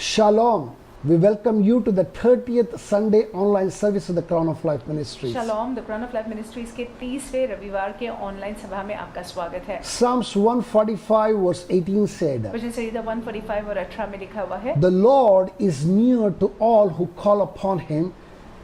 Shalom. We welcome you to the 30th Sunday online service of the Crown of Life Ministries. Shalom, the Crown of Life Ministries के 30वें रविवार के online सभा में आपका स्वागत है। Psalms 145 verse 18 said, भजन संहिता 145 और 18 में लिखा हुआ है, The Lord is near to all who call upon him,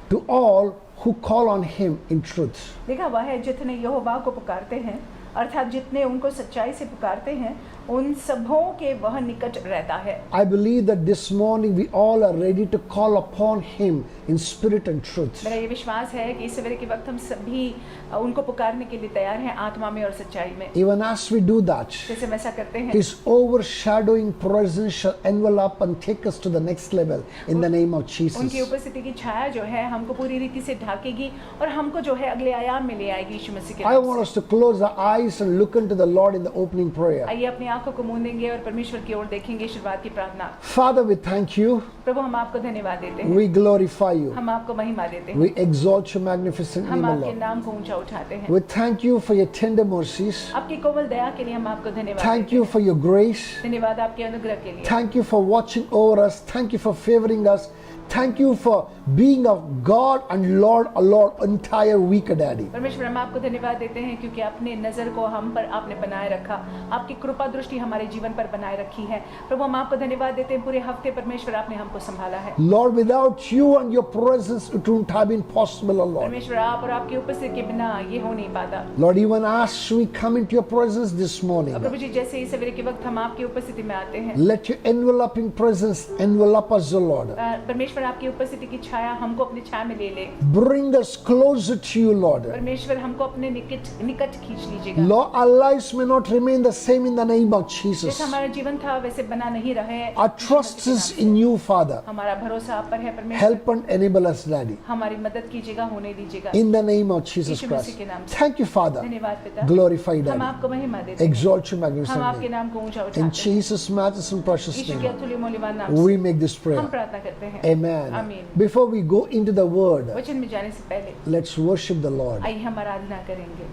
to all who call on him in truth. लिखा हुआ है जितने यहोवा को पुकारते हैं अर्थात जितने उनको सच्चाई से पुकारते हैं उन सबों के वह निकट रहता है। I believe that this morning we all are ready to call upon him in spirit and truth. मेरा ये विश्वास है कि इस सवेरे के वक्त हम सभी उनको पुकारने के लिए तैयार हैं आत्मा में और सच्चाई में। Even as we do that, जैसे हम ऐसा करते हैं, his overshadowing presence shall envelop and take us to the next level in the name of Jesus. उनकी उपस्थिति की छाया जो है हमको पूरी रीति से ढाकेगी और हमको जो है अगले आयाम में ले आएगी यीशु मसीह के I नाम want से। us to close our eyes and look into the Lord in the opening prayer. आइए अपनी आंखों को मूंदेंगे और परमेश्वर की ओर देखेंगे शुरुआत की प्रार्थना। Father, we thank you. प्रभु हम आपको धन्यवाद देते हैं, We glorify you. हम आपको महिमा देते हैं, We exalt your magnificent हम name, O आपके Lord. नाम को ऊंचा उठाते हैं। We thank you for your tender mercies. आपकी कोमल दया के लिए हम आपको धन्यवाद Thank देते you हैं। for your grace. धन्यवाद आपके अनुग्रह के लिए। Thank you for watching over us. Thank you for favoring us. Thank you for being of God and Lord, a Lord, entire week, Daddy. परमेश्वर हम आपको धन्यवाद देते हैं क्योंकि अपने नजर को हम पर आपने बनाए रखा, आपकी कृपा दृष्टि हमारे जीवन पर बनाए रखी है। प्रभु हम आपको धन्यवाद देते हैं, पूरे हफ्ते परमेश्वर आपने हमको संभाला है। Lord, without you and your presence, it wouldn't have been possible, O Lord. परमेश्वर आप और आपकी उपस्थिति के बिना ये हो नहीं पाता। Lord, even as we come into your presence this morning, प्रभु जी जैसे इस सवेरे के वक्त हम आपकी उपस्थिति में आते हैं, let your enveloping presence envelop us, O Lord. परमेश्वर आपकी उपस्थिति की छाया हमको अपनी छाया में ले ले। Bring us closer to you, Lord. परमेश्वर हमको अपने निकट खींच लीजिएगा। Lord, our lives may not remain the same in the name of Jesus. जैसा हमारा जीवन था वैसे बना नहीं रहे। Our trust is in you, Father. हमारा भरोसा आप पर है परमेश्वर। Help and enable us, Daddy. हमारी मदद कीजिएगा, होने दीजिएगा। In the name of Jesus Yeshu Masih Christ. के नाम से। Thank you, Father. धन्यवाद पिता। Glorify हम Daddy. आपको महिमा देते हैं। Exalt your हम magnificent आपके name. नाम को ऊंचा In उठाते हैं। Jesus' matchless and precious यीशु के name, अतुल्य मूल्यवान नाम we से make this हम prayer. प्रार्थना करते हैं। Amen. आमीन। Before we go into the word, वचन में जाने से पहले let's worship the Lord. आइए हम आराधना करेंगे।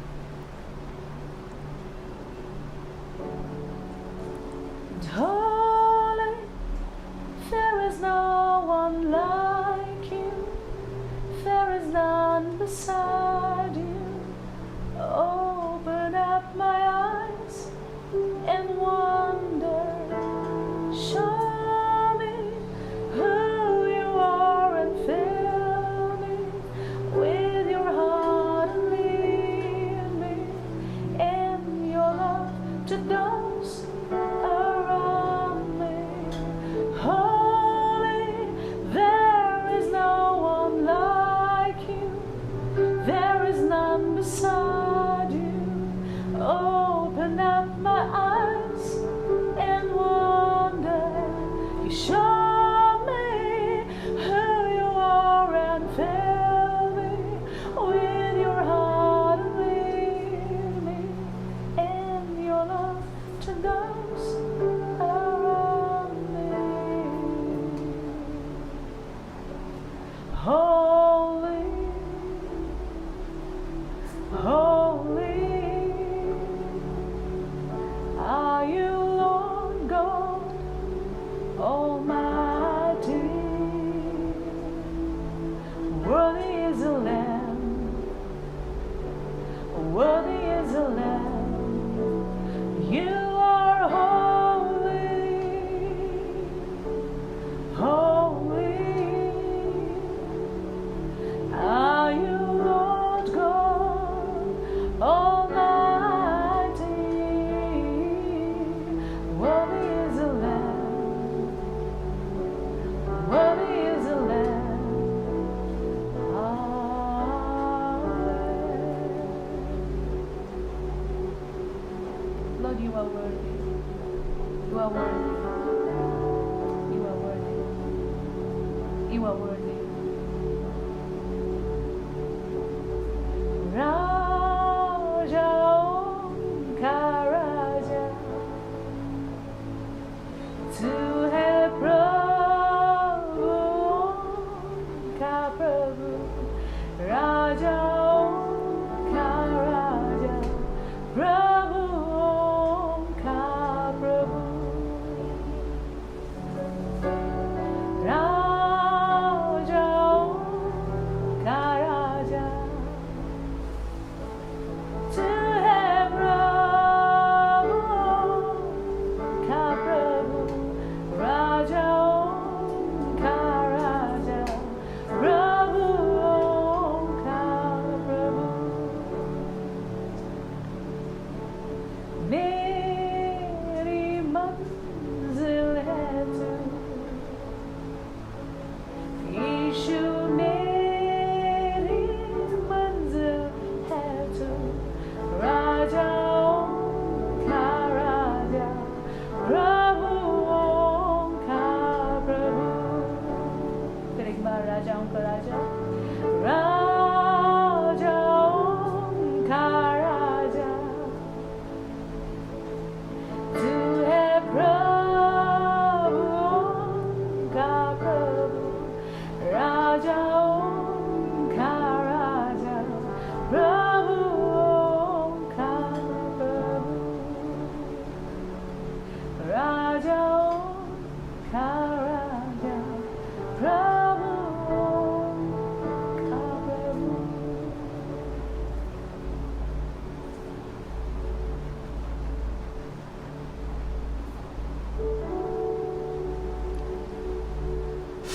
Darling, there is no one like you. There is none beside you. Open up my eyes and wonder. Show me who you are and fill me with your heart and lead me in your love to those around me. Holy, there is no one like you. There is none beside you. Open up my eyes and wonder. You show me who you are and fill me with your heart and lead me in your love to those around me. Holy, holy are you, Lord God Almighty. Worthy is the Lamb, worthy is the Lamb. You are holy, holy are you, Lord God Almighty. Worthy is the Lamb, worthy is the Lamb. Lord, you are worthy. You are worthy. You are worthy. You are worthy. Raja Karaja Tu hai Prabhu Ka Prabhu Raja Karaja Prabhu Ka Prabhu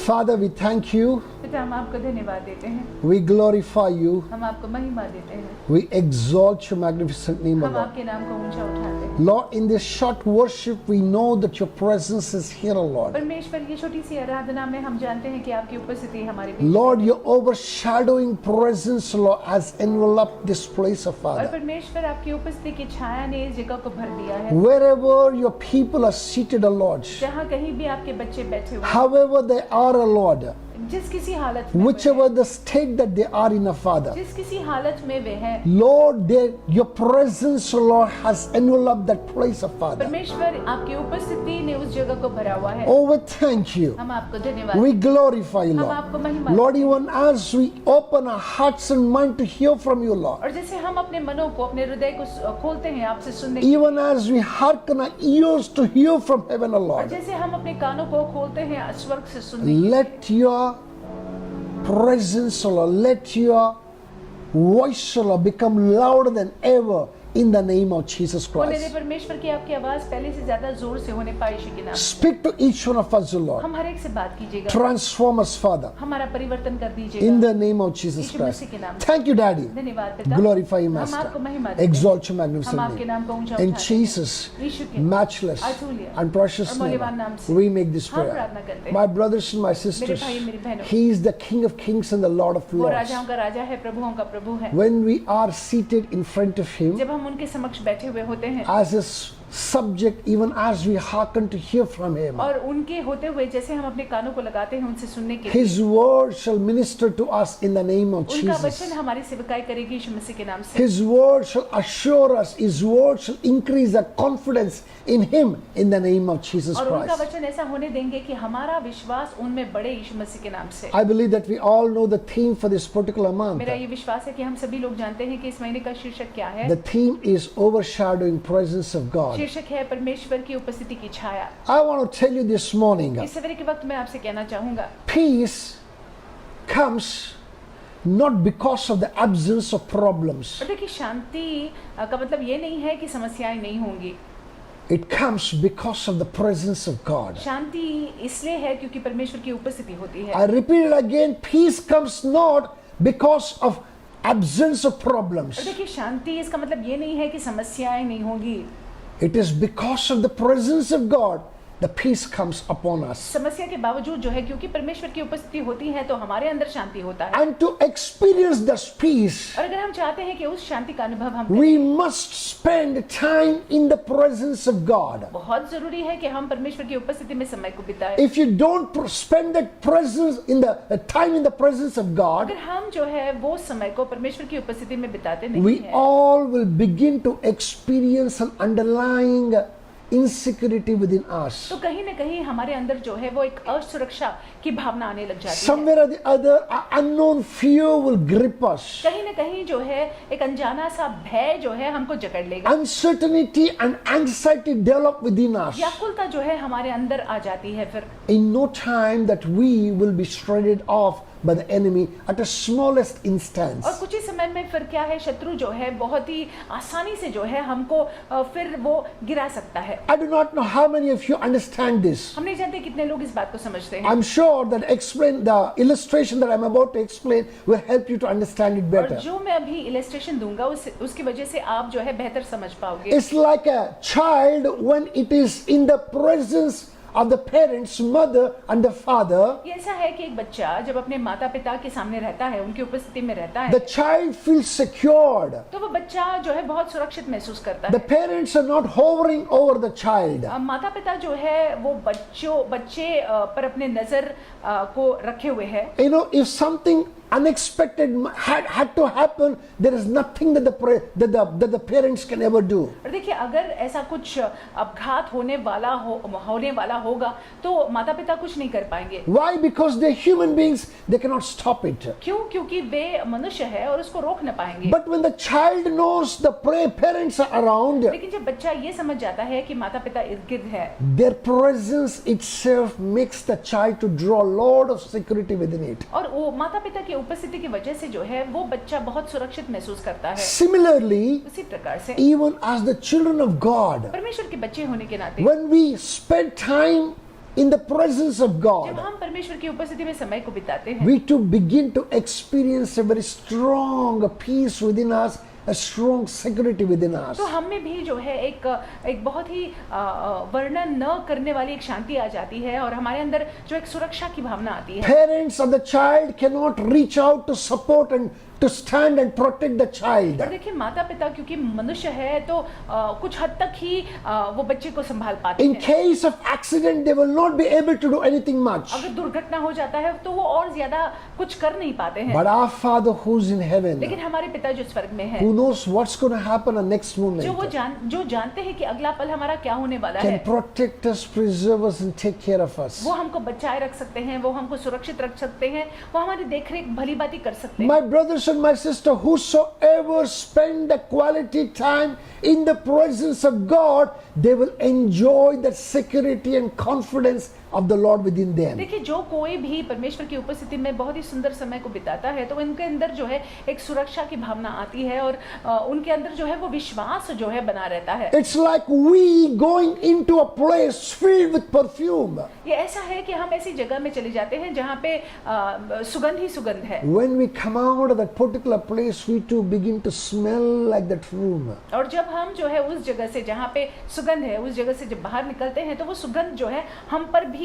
Father, we thank you. पिता, हम आपको धन्यवाद देते हैं, We glorify you. हम आपको महिमा देते हैं, We exalt your magnificent name, O हम Lord. आपके नाम को ऊंचा उठाते हैं। Lord, in this short worship, we know that your presence is here, O Lord. परमेश्वर, ये छोटी सी आराधना में हम जानते हैं कि आपकी उपस्थिति हमारे बीच Lord, your overshadowing presence, Lord, has enveloped this place, O और Father. परमेश्वर आपकी उपस्थिति की छाया ने इस जगह को भर दिया है। Wherever your people are seated, O Lord, जहाँ कहीं भी आपके बच्चे बैठे हुए हैं, however they are, O Lord, जिस किसी हालत में वे whichever हैं, the state that they are in, O Father, जिस किसी हालत में वे हैं, Lord, your presence, O Lord, has enveloped that place, O Father. परमेश्वर आपकी उपस्थिति ने उस जगह को भरा हुआ है। Oh, we thank you. हम आपको धन्यवाद We देते glorify you, हम Lord. आपको महिमा Lord, देते हैं। even as we open our hearts and mind to hear from you, Lord, और जैसे हम अपने मनों को, अपने हृदय को खोलते हैं आपसे सुनने के लिए, even as we hearken our ears to hear from heaven, O और Lord, जैसे हम अपने कानों को खोलते हैं स्वर्ग से सुनने के लिए, let your presence, O Lord, let your voice, O Lord, become louder than ever in the name of Jesus होने दे Christ. परमेश्वर की आपकी आवाज पहले से ज्यादा जोर से होने पाए यीशु के नाम से। Speak to each one of us, O Lord. हम हर एक से बात कीजिएगा, Transform us, Father, हमारा परिवर्तन कर in दीजिएगा the name of Jesus Yeshu Christ. मसीह के नाम से। Thank you, Daddy. धन्यवाद पिता, Glorify you, हम Master. आपको महिमा देते हैं, Exalt your हम magnificent आपके name. नाम को ऊंचा In उठाते हैं। Jesus' यीशु के matchless अतुल्य and precious और name, मूल्यवान नाम से we make this हम prayer. प्रार्थना करते हैं। My brothers and my मेरे sisters, भाई मेरी बहनों, He is the King of Kings and the Lord of वो Lords. राजाओं का राजा है, प्रभुओं का प्रभु है। When we are seated in front of Him जब हम उनके समक्ष बैठे हुए होते हैं as His subject, even as we hearken to hear from Him, और उनके होते हुए जैसे हम अपने कानों को लगाते हैं उनसे सुनने के लिए, His word shall minister to us in the name of उनका Jesus. वचन हमारी सेवकाई करेगी यीशु मसीह के नाम से। His word shall assure us, His word shall increase our confidence in Him in the name of Jesus और उनका Christ. वचन ऐसा होने देंगे कि हमारा विश्वास उनमें बढ़े यीशु मसीह के नाम से। I believe that we all know the theme for this particular month. मेरा ये विश्वास है कि हम सभी लोग जानते हैं कि इस महीने का शीर्षक क्या है। The theme is overshadowing presence of God. शीर्षक है परमेश्वर की उपस्थिति की छाया। I want to tell you this morning, इस सवेरे के वक्त मैं आपसे कहना चाहूंगा, peace comes not because of the absence of problems. और देखिए शांति का मतलब ये नहीं है कि समस्याएं नहीं होंगी। It comes because of the presence of God. शांति इसलिए है क्योंकि परमेश्वर की उपस्थिति होती है। I repeat it again, peace comes not because of absence of और problems. देखिए शांति इसका मतलब ये नहीं है कि समस्याएं नहीं होंगी। It is because of the presence of God the peace comes upon us. समस्या के बावजूद जो है, क्योंकि परमेश्वर की उपस्थिति होती है तो हमारे अंदर शांति होता है। And to experience this peace, और अगर हम चाहते हैं कि उस शांति का अनुभव हम we करें, must spend time in the presence of God. बहुत जरूरी है कि हम परमेश्वर की उपस्थिति में समय को बिताएं। If you don't spend that presence in the time in the presence of God, अगर हम जो है वो समय को परमेश्वर की उपस्थिति में बिताते नहीं we हैं, all will begin to experience an underlying insecurity within us. तो कहीं न कहीं हमारे अंदर जो है वो एक असुरक्षा की भावना आने लग जाती है। Somewhere or the other, an unknown fear will grip us. कहीं न कहीं जो है एक अनजाना सा भय जो है हमको जकड़ लेगा। Uncertainty and anxiety develop within us. व्याकुलता जो है हमारे अंदर आ जाती है फिर, In no time that we will be shredded off by the enemy at the smallest instance. और कुछ ही समय में फिर क्या है, शत्रु जो है बहुत ही आसानी से जो है हमको फिर वो गिरा सकता है। I do not know how many of you understand this. हम नहीं जानते कितने लोग इस बात को समझते हैं। I'm sure that the illustration that I'm about to explain will help you to understand it और better. जो मैं अभी इलस्ट्रेशन दूंगा उसकी वजह से आप जो है बेहतर समझ पाओगे। It's like a child when it is in the presence of the parents, mother and the father. ये ऐसा है कि एक बच्चा जब अपने माता पिता के सामने रहता है, उनकी उपस्थिति में रहता है, The child feels secured. तो वो बच्चा जो है बहुत सुरक्षित महसूस करता The है। parents are not hovering over the child. माता पिता जो है वो बच्चे पर अपने नजर को रखे हुए है। You know, if something unexpected had to happen, there is nothing that the parents can ever do. और देखिए अगर ऐसा कुछ अपघात होने वाला होगा तो माता पिता कुछ नहीं कर पाएंगे। Why? Because they're human beings, they cannot stop it. क्यों? क्योंकि वे मनुष्य है और उसको रोक न पाएंगे। But when the child knows the parents are around, लेकिन जब बच्चा ये समझ जाता है कि माता पिता इर्द-गिर्द है, their presence itself makes the child to draw a lot of security within it. और वो माता पिता की उपस्थिति की वजह से जो है वो बच्चा बहुत सुरक्षित महसूस करता है। Similarly, उसी प्रकार से even as the children of God, परमेश्वर के बच्चे होने के नाते when we spend time in the presence of जब God, हम परमेश्वर की उपस्थिति में समय को बिताते हैं, we too begin to experience a very strong peace within us, a strong security within us. तो हम में भी जो है एक बहुत ही वर्णन न करने वाली एक शांति आ जाती है और हमारे अंदर जो एक सुरक्षा की भावना आती है। Parents of the child cannot reach out to support and to stand and protect the child. और देखिए माता पिता क्योंकि मनुष्य है तो कुछ हद तक ही वो बच्चे को संभाल पाते In हैं। case of accident, they will not be able to do anything much. अगर दुर्घटना हो जाता है तो वो और ज्यादा कुछ कर नहीं पाते हैं। But our Father who's in heaven, लेकिन हमारे पिता जो स्वर्ग में है, who knows what's going to happen the next जो moment, जानते हैं कि अगला पल हमारा क्या होने वाला can है, protect us, preserve us, and take care of us. वो हमको बचाए रख सकते हैं, वो हमको सुरक्षित रख सकते हैं, वो हमारी देखरेख भली बाती कर सकते हैं। My brothers and my sister, whosoever spend the quality time in the presence of God, they will enjoy that security and confidence of the Lord within them. देखिए जो कोई भी परमेश्वर की उपस्थिति में बहुत ही सुंदर समय को बिताता है तो उनके अंदर जो है एक सुरक्षा की भावना आती है और उनके अंदर जो है वो विश्वास जो है बना रहता है। It's like we going into a place filled with perfume. ये ऐसा है कि हम ऐसी जगह में चले जाते हैं जहाँ पे सुगंध ही सुगंध है। When we come out of that particular place, we too begin to smell like that room. और जब हम जो है उस जगह से जहाँ पे सुगंध है उस जगह से जब बाहर निकलते हैं तो वो सुगंध जो है हम पर भी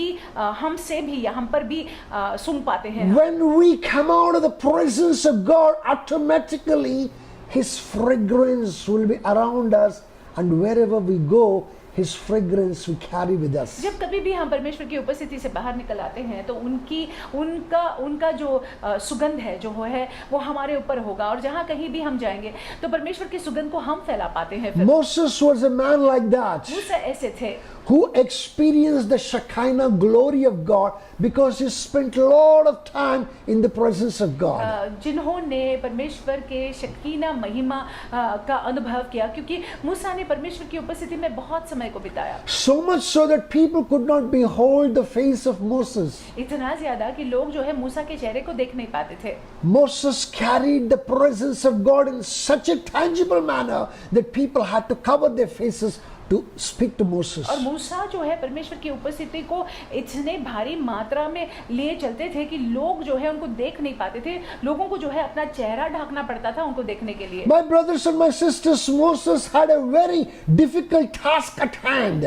हमसे भी या हम पर भी सूंघ पाते हैं। When we come out of the presence of God, automatically His fragrance will be around us, and wherever we go, His fragrance we carry with us. जब कभी भी हम परमेश्वर की उपस्थिति से बाहर निकल आते हैं तो उनका जो सुगंध है जो है वो हमारे ऊपर होगा और जहाँ कहीं भी हम जाएंगे तो परमेश्वर की सुगंध को हम फैला पाते हैं। फिर Moses was a man like that, मूसा ऐसे थे who experienced the Shekinah glory of God because he spent a lot of time in the presence of God. जिन्होंने परमेश्वर के शकीना महिमा का अनुभव किया क्योंकि मूसा ने परमेश्वर की उपस्थिति में बहुत समय को बिताया। So much so that people could not behold the face of Moses. इतना ज्यादा कि लोग जो है मूसा के चेहरे को देख नहीं पाते थे। Moses carried the presence of God in such a tangible manner that people had to cover their faces to speak to Moses. और मूसा जो है परमेश्वर की उपस्थिति को इतने भारी मात्रा में लिए चलते थे कि लोग जो है उनको देख नहीं पाते थे। लोगों को जो है अपना चेहरा ढकना पड़ता था उनको देखने के लिए। My brothers and my sisters, Moses had a very difficult task at hand.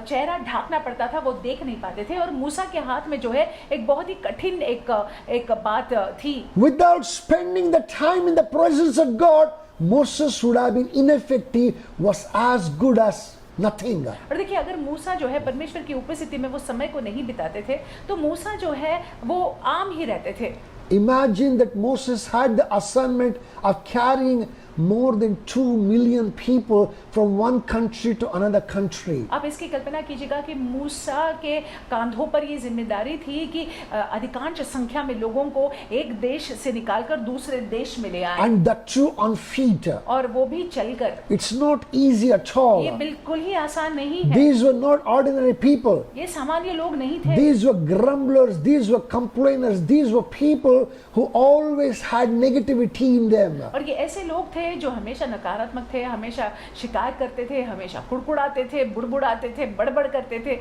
चेहरा ढकना पड़ता था, वो देख नहीं पाते थे और मूसा के हाथ में जो है एक बहुत ही कठिन एक बात थी। Without spending the time in the presence of God, Moses would have been ineffective, was as good as nothing. और देखिए अगर मूसा जो है परमेश्वर की उपस्थिति में वो समय को नहीं बिताते थे तो मूसा जो है वो आम ही रहते थे। Imagine that Moses had the assignment of carrying more than 2 million people from one country to another country. आप इसकी कल्पना कीजिएगा कि मूसा के कांधों पर ये जिम्मेदारी थी कि अधिकांश संख्या में लोगों को एक देश से निकालकर दूसरे देश में ले आए And that too on feet. और वो भी चलकर। It's not easy at ये all. बिल्कुल ही आसान नहीं है। These were not ordinary people. ये सामान्य लोग नहीं थे। These were grumblers, these were complainers, these were people who always had negativity in them. और ये ऐसे लोग थे जो हमेशा नकारात्मक थे, हमेशा शिकायत करते थे, हमेशा कुड़कुड़ाते थे, बुड़बुड़ाते थे, बड़बड़ करते थे।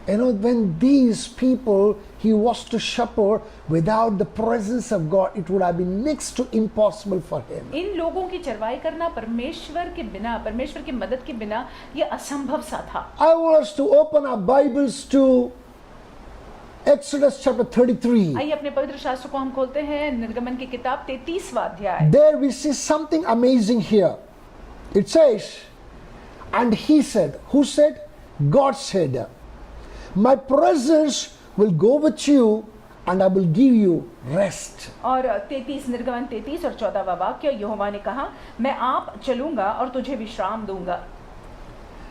You know, when these people he was to shepherd, without the presence of God, it would have been next to impossible for him. इन लोगों की चरवाई करना परमेश्वर के बिना, परमेश्वर की मदद के बिना ये असंभव सा था। I want us to open our Bibles to Exodus chapter 33. आइए अपने पवित्र शास्त्र को हम खोलते हैं निर्गमन की किताब 33वां अध्याय। There we see something amazing here. It says, and he said, who said? God said, my presence will go with you and I will give you rest. और 33 निर्गमन 33 और 14वां वाक्य यहोवा ने कहा मैं आप चलूंगा और तुझे विश्राम दूंगा।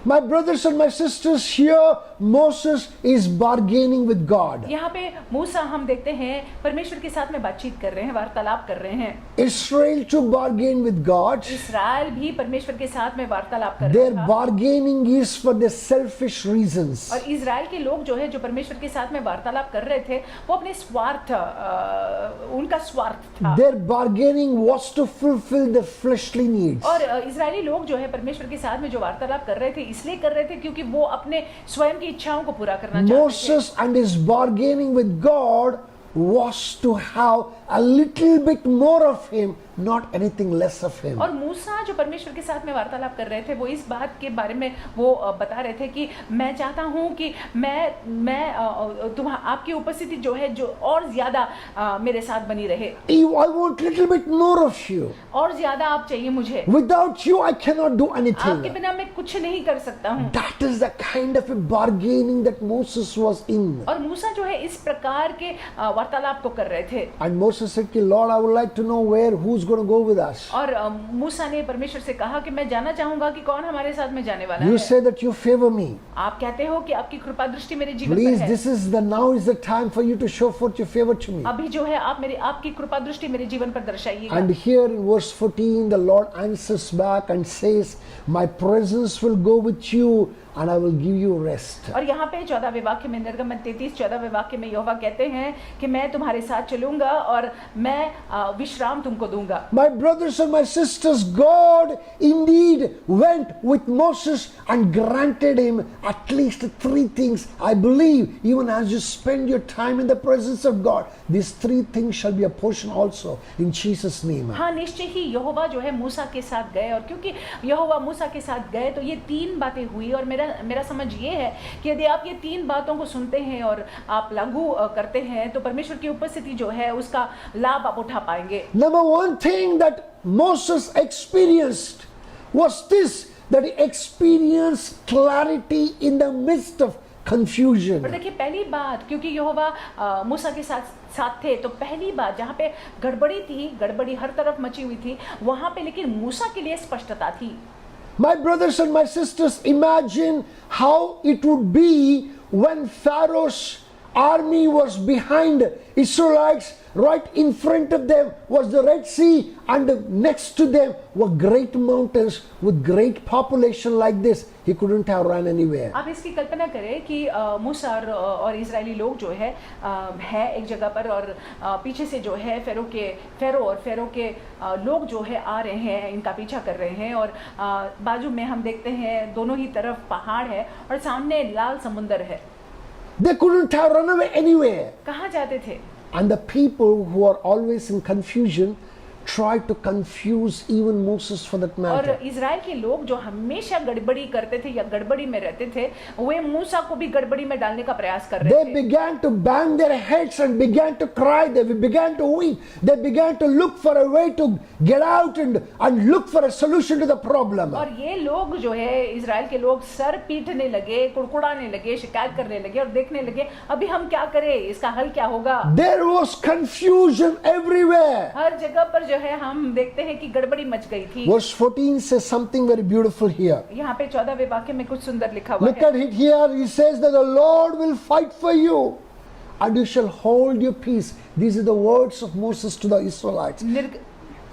My brothers and my sisters, here Moses is bargaining with God. यहाँ पे मूसा हम देखते हैं परमेश्वर के साथ में बातचीत कर रहे हैं, वार्तालाप कर रहे हैं। Israel to bargain with God. इस्राएल भी परमेश्वर के साथ में वार्तालाप कर Their रहा था। bargaining is for their selfish reasons. और इजराइल के लोग जो है जो परमेश्वर के साथ में वार्तालाप कर रहे थे वो अपने स्वार्थ उनका स्वार्थ था। Their bargaining was to fulfill their fleshly needs. और इजरायली लोग जो है परमेश्वर के साथ में जो वार्तालाप कर रहे थे इसलिए कर रहे थे क्योंकि वो अपने स्वयं की की इच्छाओं को पूरा करना चाहते थे। Moses and his bargaining with God was to have a little bit more of him, not anything less of him. और मूसा जो परमेश्वर के साथ में वार्तालाप कर रहे थे, वो इस बात के बारे में वो बता रहे थे कि मैं चाहता हूँ कि मैं आपकी उपस्थिति जो है जो और ज्यादा मेरे साथ बनी रहे। I want little bit more of you. और ज्यादा आप चाहिए मुझे। Without you I cannot do आपके anything. बिना मैं कुछ नहीं कर सकता हूँ। That is the kind of a bargaining that Moses was in. और मूसा जो है इस प्रकार के वार्तालाप को कर रहे थे। And Moses said, Lord, I would like to know who's going to go with us. और मूसा ने परमेश्वर से कहा कि मैं जानना चाहूंगा कि कौन हमारे साथ में जाने वाला You है। say that you favor me. आप कहते हो कि आपकी कृपा दृष्टि मेरे जीवन पर Please, है। now is the time for you to show forth your favor to me. अभी जो है आपकी कृपा दृष्टि मेरे जीवन पर दर्शाइएगा। And here in verse 14, the Lord answers back and says, my presence will go with you and I will give you rest. और यहाँ पे 14वें वाक्य में, निर्गमन 33 14वें वाक्य में यहोवा कहते हैं कि मैं तुम्हारे साथ चलूंगा और मैं विश्राम तुमको दूंगा। My brothers and my sisters, God indeed went with Moses and granted him at least 3 things. I believe even as you spend your time in the presence of God, these 3 things shall be a portion also in Jesus' name. हाँ, निश्चय ही यहोवा जो है मूसा के साथ गए, और क्योंकि यहोवा मूसा के साथ गए तो ये 3 बातें हुई। और मेरा समझ ये है कि यदि आप ये 3 बातों को सुनते हैं और आप लागू करते हैं तो परमेश्वर की उपस्थिति जो है उसका लाभ आप उठा पाएंगे। Number 1 thing that Moses experienced was this, that he experienced clarity in the midst of confusion. और देखिए पहली बात, क्योंकि यहोवा मूसा के साथ थे, तो पहली बात जहाँ पे गड़बड़ी हर तरफ मची हुई थी, वहां पे लेकिन मूसा के लिए स्पष्टता थी। My brothers and my sisters, imagine how it would be when Pharaoh's army was behind Israelites. Right in front of them was the Red Sea, and next to them were great mountains with great population like this. He couldn't have run anywhere. आप इसकी कल्पना करें कि मूसा और Israeli लोग जो है एक जगह पर, और पीछे से जो है फेरो के लोग जो है आ रहे हैं, इनका पीछा कर रहे हैं, और बाजू में हम देखते हैं दोनों ही तरफ पहाड़ है और सामने लाल समुंदर है। They couldn't have run away anywhere. कहाँ जाते थे? And the people who are always in confusion tried to confuse even Moses for that और matter. इजराइल के लोग जो हमेशा गड़बड़ी करते थे या गड़बड़ी में रहते थे, वे मूसा को भी गड़बड़ी में डालने का प्रयास कर रहे They थे। began to bang their heads and began to cry. They began to weep. They began to look for a way to get out and look for a solution to the problem. और ये लोग जो है Israel के लोग sir पीटने लगे, कुड़कुड़ाने लगे, शिकायत करने लगे और देखने लगे अभी हम क्या करें, इसका हल क्या होगा। There was confusion everywhere. हर जगह पर जो है हम देखते हैं कि गड़बड़ी मच गई थी। Verse 14 says something very beautiful here. यहाँ पे 14वें वाक्य में कुछ सुंदर लिखा हुआ Look है। at it here. He says that the Lord will fight for you and you shall hold your peace. These are the words of Moses to the Israelites.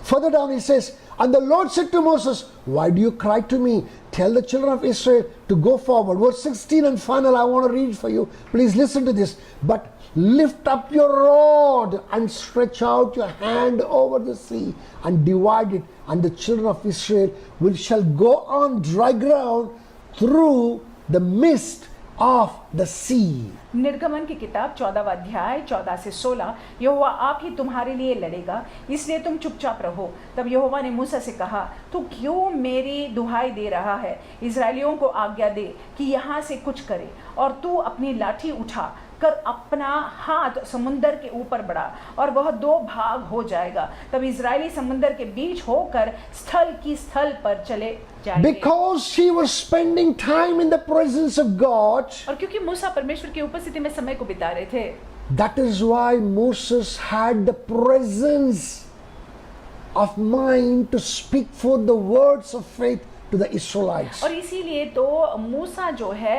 Further down he says, and the Lord said to Moses, why do you cry to me? Tell the children of Israel to go forward. Verse 16 and final, I want to read for you. Please listen to this. But lift up your rod and stretch out your hand over the sea and divide it, and the children of Israel shall go on dry ground through the midst of the sea. निर्गमन की किताब 14वां अध्याय 14 से 16। यहोवा आप ही तुम्हारे लिए लड़ेगा, इसलिए तुम चुपचाप रहो। तब यहोवा ने मूसा से कहा, तू क्यों मेरी दुहाई दे रहा है? इजरायलियों को आज्ञा दे कि यहाँ से कुछ करे, और तू अपनी लाठी उठा कर अपना हाथ समुंदर के ऊपर बढ़ा और वह 2 भाग हो जाएगा। तब इजरायली समुंदर के बीच होकर स्थल पर चले जाएंगे। Because he was spending time in the presence of God, और क्योंकि मूसा परमेश्वर की उपस्थिति में समय को बिता रहे थे, that is why Moses had the presence of mind to speak forth the words of faith to the Israelites. और इसीलिए तो मूसा जो है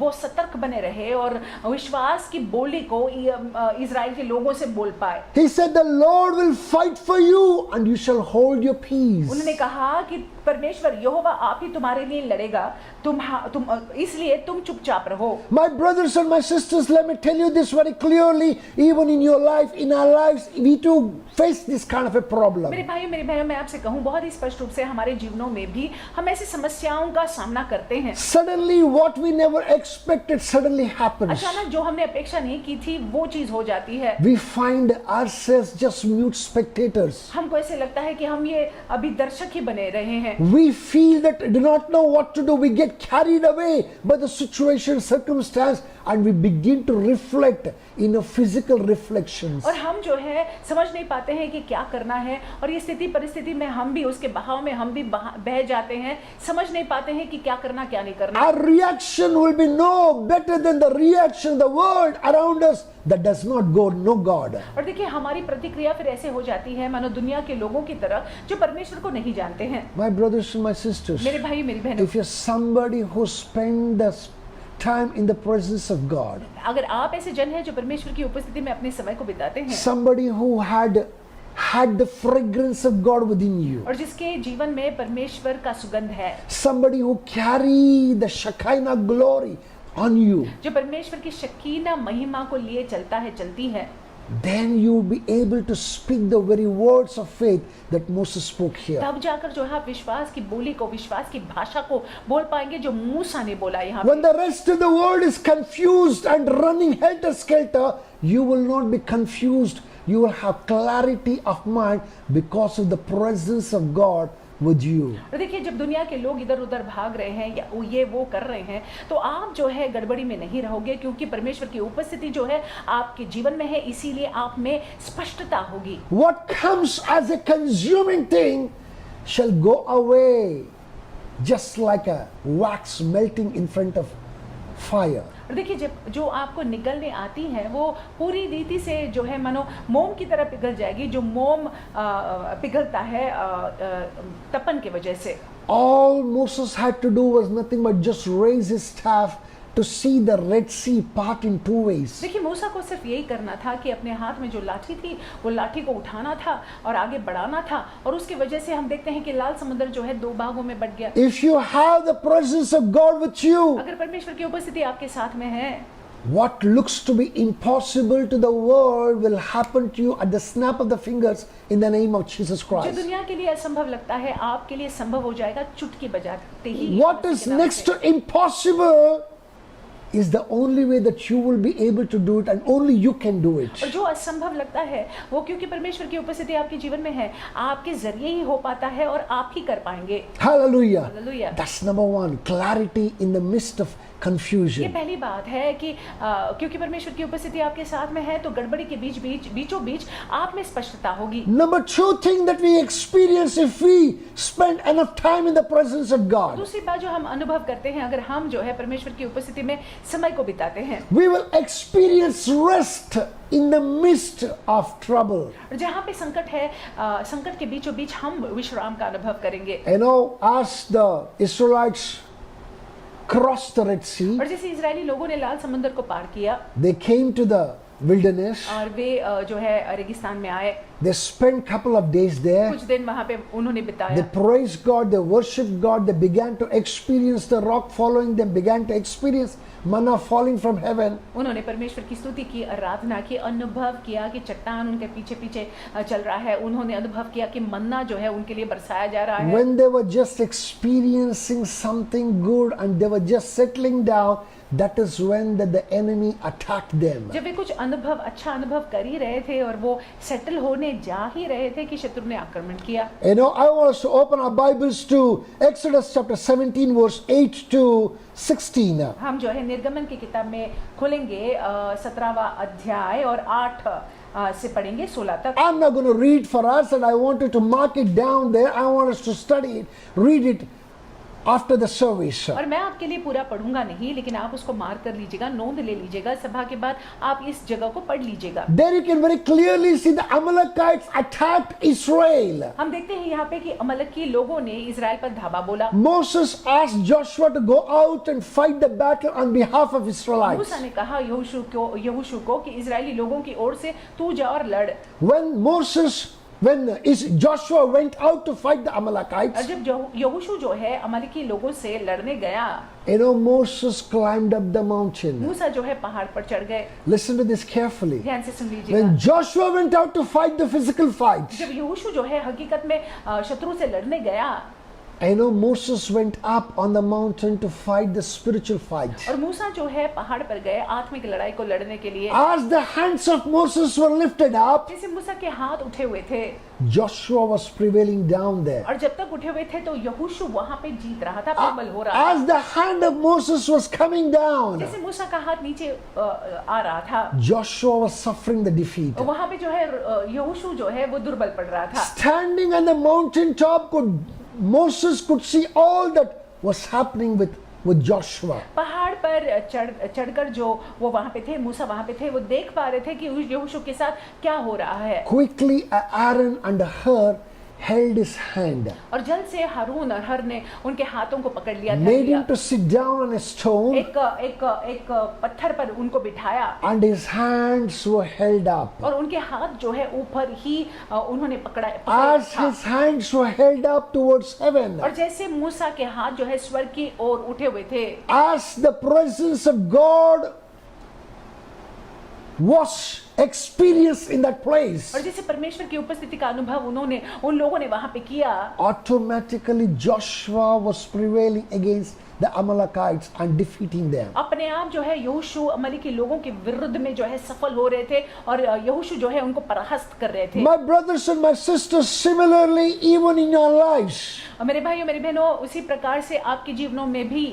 वो सतर्क बने रहे और विश्वास की बोली को इजराइल के लोगों से बोल पाए। He said, the Lord will fight for you and you shall hold your peace. उन्होंने कहा कि परमेश्वर यहोवा आप ही तुम्हारे लिए लड़ेगा, तुम इसलिए तुम चुपचाप रहो। My brothers and my sisters, let me tell you this very clearly. Even in your life, in our lives, we too face this kind of a problem. मेरे भाई मेरे बहनों, मैं आपसे कहूँ बहुत ही स्पष्ट रूप से हमारे जीवनों में भी हम ऐसी समस्याओं का सामना करते हैं। Suddenly, what we never expected suddenly happens. अचानक जो हमने अपेक्षा नहीं की थी वो चीज हो जाती है। We find ourselves just mute spectators. हमको ऐसे लगता है कि हम ये अभी दर्शक ही बने रहे हैं। We feel that we do not know what to do. We get carried away by the situation, circumstance, and we begin to reflect in a physical reflections. और हम जो है समझ नहीं पाते हैं कि क्या करना है, और ये स्थिति परिस्थिति में हम भी उसके बहाव में हम भी बह जाते हैं, समझ नहीं पाते हैं कि क्या करना क्या नहीं करना। Our reaction will be no better than the reaction of the world around us that does not know God. और देखिए हमारी प्रतिक्रिया फिर ऐसे हो जाती है मानो दुनिया के लोगों की तरह जो परमेश्वर को नहीं जानते हैं। My brothers and my sisters, मेरे भाई मेरी बहनों, if you're somebody who spend the time in the presence of God, अगर आप ऐसे जन हैं जो परमेश्वर की उपस्थिति में अपने समय को बिताते हैं, somebody who had the fragrance of God within you, और जिसके जीवन में परमेश्वर का सुगंध है, somebody who carry the Shekinah glory on you, जो परमेश्वर की शकीना महिमा को लिए चलता है चलती है, then you will be able to speak the very words of faith that Moses spoke here. तब जाकर जो है आप विश्वास की बोली को, विश्वास की भाषा को बोल पाएंगे जो मूसा ने बोला यहाँ When पे। the rest of the world is confused and running helter-skelter, you will not be confused. You will have clarity of mind because of the presence of God with you. और देखिए जब दुनिया के लोग इधर उधर भाग रहे हैं या ये वो कर रहे हैं, तो आप जो है गड़बड़ी में नहीं रहोगे, क्योंकि परमेश्वर की उपस्थिति जो है आपके जीवन में है, इसीलिए आप में स्पष्टता होगी। What comes as a consuming thing shall go away just like a wax melting in front of fire. और देखिए जब जो आपको निगलने आती है वो पूरी रीति से जो है मानो मोम की तरह पिघल जाएगी, जो मोम पिघलता है तपन के वजह से। All Moses had to do was nothing but just raise his staff to see the Red Sea part in two ways. देखिए मूसा को सिर्फ यही करना था कि अपने हाथ में जो लाठी थी वो लाठी को उठाना था और आगे बढ़ाना था, और उसकी वजह से हम देखते हैं कि लाल समुद्र जो है दो भागों में बट गया। If you have the presence of God with you, अगर परमेश्वर की उपस्थिति आपके साथ में है, what looks to be impossible to the world will happen to you at the snap of the fingers in the name of Jesus जो Christ. दुनिया के लिए असंभव लगता है आपके लिए संभव हो जाएगा चुटकी बजाते ही। What is next to impossible is the only way that you will be able to do it, and only you can do it. और जो असंभव लगता है वो क्योंकि परमेश्वर की उपस्थिति आपके जीवन में है, आपके जरिए ही हो पाता है और आप ही कर पाएंगे। Hallelujah. Hallelujah. That's number one. Clarity in the midst of ये confusion. पहली बात है कि क्योंकि परमेश्वर की उपस्थिति आपके साथ में है तो गड़बड़ी के बीचों बीच आप में स्पष्टता होगी। Number two thing that we experience if we spend enough time in the presence of God, दूसरी बात जो हम अनुभव करते हैं अगर हम जो है परमेश्वर की उपस्थिति में समय को बिताते हैं, we will experience rest in the midst of trouble. और जहाँ पे संकट है संकट के बीचों बीच हम विश्राम का अनुभव करेंगे। You know, as the Israelites crossed the Red Sea, और जैसे इजरायली लोगों ने लाल समुद्र को पार किया they came to the wilderness, और वे जो है रेगिस्तान में आए, they spent couple of days there, कुछ दिन वहाँ पे उन्होंने they बिताया, praised God, they worshiped God, they began to experience the rock following them, began to experience manna falling from heaven. उन्होंने परमेश्वर की स्तुति की, आराधना की, अनुभव किया कि चट्टान उनके पीछे पीछे चल रहा है, उन्होंने अनुभव किया कि मन्ना जो है उनके लिए बरसाया जा रहा है। When they were just experiencing something good and they were just settling down, that is when the enemy attacked them. जब वे कुछ अनुभव अच्छा अनुभव कर ही रहे थे और वो सेटल होने जा ही रहे थे कि शत्रु ने आक्रमण किया। You know, I want us to open our Bibles to Exodus chapter 17 verse 8 to 16. हम जो है निर्गमन की किताब में खोलेंगे 17वां अध्याय और 8 से पढ़ेंगे 16 तक। I'm not going to read for us, and I want you to mark it down there. I want us to study it, read it after the service. और मैं आपके लिए पूरा पढ़ूंगा नहीं, लेकिन आप उसको मार्क कर लीजिएगा, नोंद ले लीजिएगा, सभा के बाद आप इस जगह को पढ़ लीजिएगा। There you can very clearly see the Amalekites attacked Israel. हम देखते हैं यहाँ पे कि अमलेकी लोगों ने इजराइल पर धावा बोला। Moses asked Joshua to go out and fight the battle on behalf of Israelites. मूसा ने कहा यहोशू को कि इजरायली लोगों की ओर से तू जा और लड़। When Moses when Joshua went out to fight the और Amalekites, जब यहोशू जो है अमालेकी लोगों से लड़ने गया, Moses climbed up the mountain. मूसा जो है पहाड़ पर चढ़ गए। Listen to this carefully. ध्यान से सुन लीजिएगा। When Joshua went out to fight the physical fights, जब यहोशू जो है हकीकत में शत्रु से लड़ने गया, Moses went up on the mountain to fight the spiritual fight. और मूसा जो है पहाड़ पर गए आत्मिक लड़ाई को लड़ने के लिए। As the hands of Moses were lifted up, जैसे मूसा के हाथ उठे हुए थे Joshua was prevailing down there. और जब तक उठे हुए थे तो यहोशू वहां पे जीत रहा था, प्रबल हो रहा था। As the hand of Moses was coming down, जैसे मूसा का हाथ नीचे आ रहा था, Joshua was suffering the defeat. वहां पे जो है यहोशू जो है वो दुर्बल पड़ रहा था। Standing on the mountain top, Moses could see all that was happening with Joshua. पहाड़ पर चढ़कर जो वो वहां पे थे, मूसा वहां पे थे, वो देख पा रहे थे कि उस यहोशू के साथ क्या हो रहा है। Quickly, Aaron and Hur held his hand, और जल्द से हारून और हर ने उनके हाथों को पकड़ लिया, धर made लिया। him to sit down on a stone, एक पत्थर पर उनको बिठाया and his hands were held up. और उनके हाथ जो है ऊपर ही उन्होंने पकड़ा As था। his hands were held up towards heaven, और जैसे मूसा के हाथ जो है स्वर्ग की ओर उठे हुए थे, as the presence of God was experienced in that place, और जैसे परमेश्वर की उपस्थिति का अनुभव उन लोगों ने वहां पे किया, automatically Joshua was prevailing against the Amalekites and defeating them. अपने आप जो है यहोशू अमलेकी लोगों के विरुद्ध में जो है सफल हो रहे थे और यहोशू जो है उनको परास्त कर रहे थे। My brothers and my sisters, similarly, even in your lives, और मेरे भाइयों मेरी बहनों, उसी प्रकार से आपके जीवनों में भी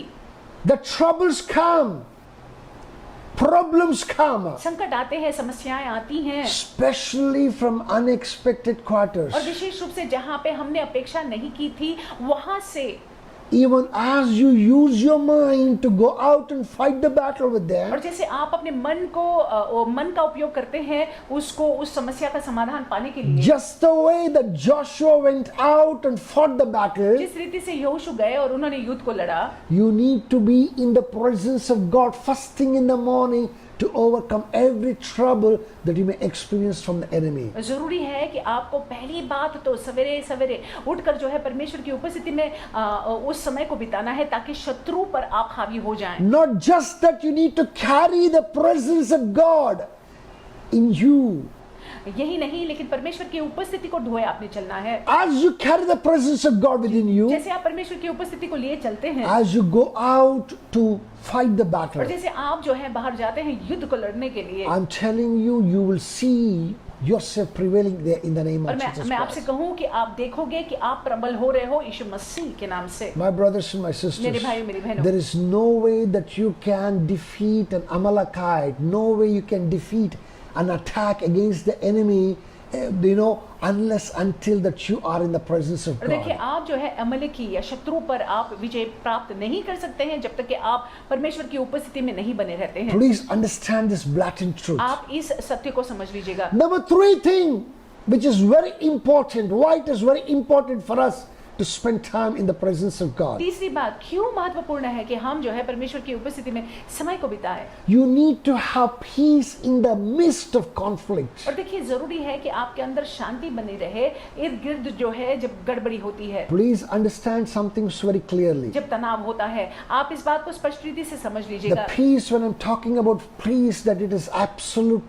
the troubles come, problems come, संकट आते हैं, समस्याएं आती हैं, especially from unexpected quarters. और विशेष रूप से जहां पे हमने अपेक्षा नहीं की थी वहां से। Even as you use your mind to go out and fight the battle with them, और जैसे आप अपने मन का उपयोग करते हैं उस समस्या का समाधान पाने के लिए, just the way that Joshua went out and fought the battle, जिस रीति से यहोशू गए और उन्होंने युद्ध को लड़ा, you need to be in the presence of God first thing in the morning to overcome every trouble that you may experience from the enemy. जरूरी है कि आपको पहली बात तो सवेरे सवेरे उठकर जो है परमेश्वर की उपस्थिति में उस समय को बिताना है ताकि शत्रु पर आप हावी हो जाएं। Not just that, you need to carry the presence of God in you. यही नहीं, लेकिन परमेश्वर की उपस्थिति को ढोए आपने चलना है। As you carry the presence of God within you, जैसे आप परमेश्वर की उपस्थिति को लिए चलते हैं, as you go out to fight the battle, और जैसे आप जो है बाहर जाते हैं युद्ध को लड़ने के लिए, I'm telling you, you will see yourself prevailing there in the name और of Jesus मैं आपसे Christ. कहूँ कि आप देखोगे कि आप प्रबल हो रहे हो यीशु मसीह के नाम से। My brothers and my मेरे sisters, भाइयों मेरी बहनों, there is no way that you can defeat an Amalekite, no way you can defeat an attack against the enemy, unless until that you are in the presence of और देखिए God. आप जो है अमलेकी या शत्रु पर आप विजय प्राप्त नहीं कर सकते हैं जब तक कि आप परमेश्वर की उपस्थिति में नहीं बने रहते हैं। Please understand this blatant truth. आप इस सत्य को समझ लीजिएगा। Number 3 thing, which is very important, why it is very important for us to spend time in the presence of God. तीसरी बात क्यों महत्वपूर्ण है कि हम जो है परमेश्वर की उपस्थिति में समय को बिताएं। You need to have peace in the midst of conflict. और देखिए जरूरी है कि आपके अंदर शांति बनी रहे इर्द गिर्द जो है जब गड़बड़ी होती है। Please understand something very clearly. जब तनाव होता है आप इस बात को स्पष्ट रीति से समझ The लीजिएगा। peace, when I'm talking about peace, that it is absolute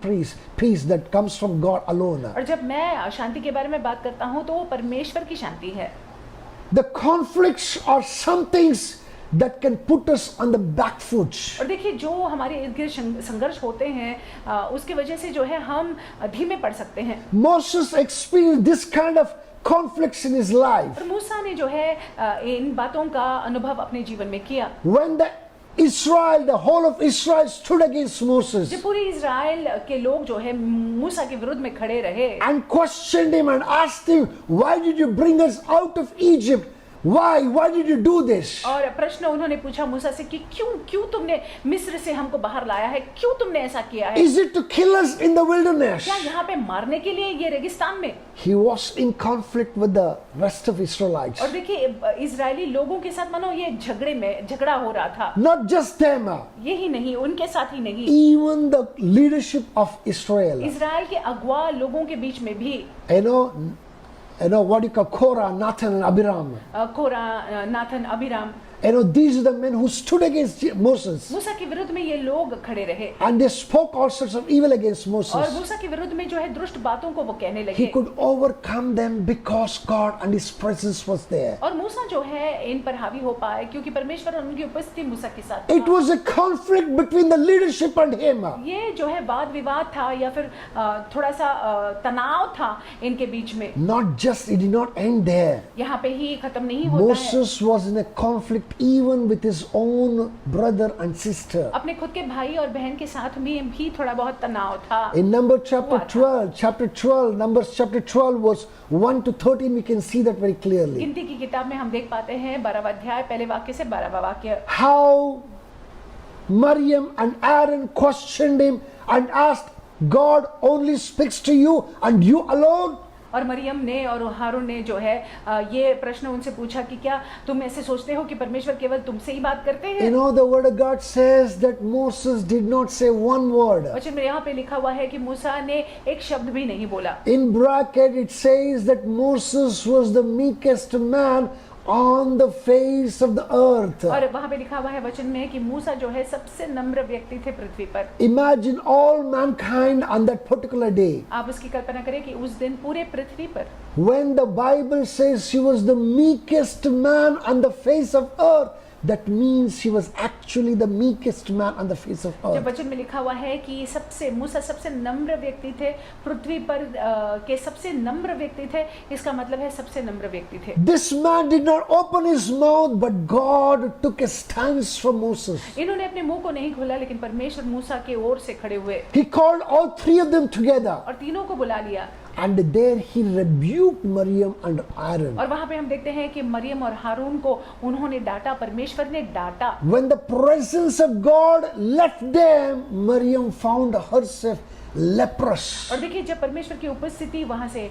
peace that comes from God alone. और जब मैं शांति के बारे में बात करता हूँ तो वो परमेश्वर की शांति है। The conflicts are some things that can put us on the back foot. और देखिए जो हमारे इर्द गिर्द संघर्ष होते हैं उसकी वजह से जो है हम धीमे पड़ सकते हैं। Moses experienced this kind of conflicts in his life. और मूसा ने जो है इन बातों का अनुभव अपने जीवन में किया। When the whole of Israel stood against Moses जब पूरे इज़राइल के लोग जो है मूसा के विरुद्ध में खड़े रहे and questioned him and asked him, why did you bring us out of Egypt? Why did you do this? और प्रश्न उन्होंने पूछा मूसा से कि क्यों तुमने मिस्र से हमको बाहर लाया है, क्यों तुमने ऐसा किया है? Is it to kill us in the wilderness? क्या यहाँ पे मारने के लिए ये रेगिस्तान में? He was in conflict with the rest of Israelites. और देखिए इजरायली लोगों के साथ मानो ये झगड़ा हो रहा था। Not just them, यही नहीं, उनके साथ ही नहीं, even the leadership of Israel. Israel के अगुआ लोगों के बीच में भी, You know what you call Korah, Nathan and Abiram. Korah, Nathan, Abiram, These are the men who stood against Moses. मूसा के विरुद्ध में ये लोग खड़े रहे And they spoke all sorts of evil against और Moses. मूसा के विरुद्ध में जो है दुष्ट बातों को वो कहने He लगे could overcome them because God and His presence was there. और मूसा जो है इन पर हावी हो पाए क्योंकि परमेश्वर और उनकी उपस्थिति मूसा के साथ It was a conflict between the leadership and him. ये जो है वाद विवाद था या फिर थोड़ा सा तनाव था इनके बीच में। Not just, it did not end there. यहाँ पे ही खत्म नहीं होता है। Moses was in a conflict even with his own brother and sister. अपने खुद के भाई और बहन के साथ में भी थोड़ा बहुत तनाव था। In Numbers chapter 12, Numbers chapter 12 verse 1 to 13, we can see that very clearly. गिनती की किताब में हम देख पाते हैं 12वां अध्याय पहले वाक्य से 12वां वाक्य। How Miriam and Aaron questioned him and asked, God only speaks to you and you alone? और मरियम ने और हारून ने जो है ये प्रश्न उनसे पूछा कि क्या तुम ऐसे सोचते हो कि परमेश्वर केवल तुमसे ही बात करते हैं? You know, the word of God says that Moses did not say one word. वचन में यहाँ पे लिखा हुआ है कि मूसा ने एक शब्द भी नहीं बोला। In bracket it says that Moses was the meekest man on the face of the earth. और वहाँ पे लिखा हुआ है वचन में कि मूसा जो है सबसे नम्र व्यक्ति थे पृथ्वी पर। Imagine all mankind on that particular day. आप उसकी कल्पना करें कि उस दिन पूरे पृथ्वी पर When the Bible says he was the meekest man on the face of earth, that means he was actually the meekest man on the face of जब earth. वचन में लिखा हुआ है कि मूसा सबसे नम्र व्यक्ति थे पृथ्वी पर के सबसे नम्र व्यक्ति थे, इसका मतलब है सबसे नम्र व्यक्ति थे। This man did not open his mouth, but God took a stance for Moses. इन्होंने अपने मुंह को नहीं खोला लेकिन परमेश्वर मूसा के ओर से खड़े हुए He called all three of them together, और तीनों को बुला लिया and there he rebuked Miriam and Aaron. और वहां पे हम देखते हैं कि मरियम और हारून को उन्होंने डांटा, परमेश्वर ने डांटा। When the presence of God left them, Miriam found herself leprous. और देखिए जब परमेश्वर की उपस्थिति वहां से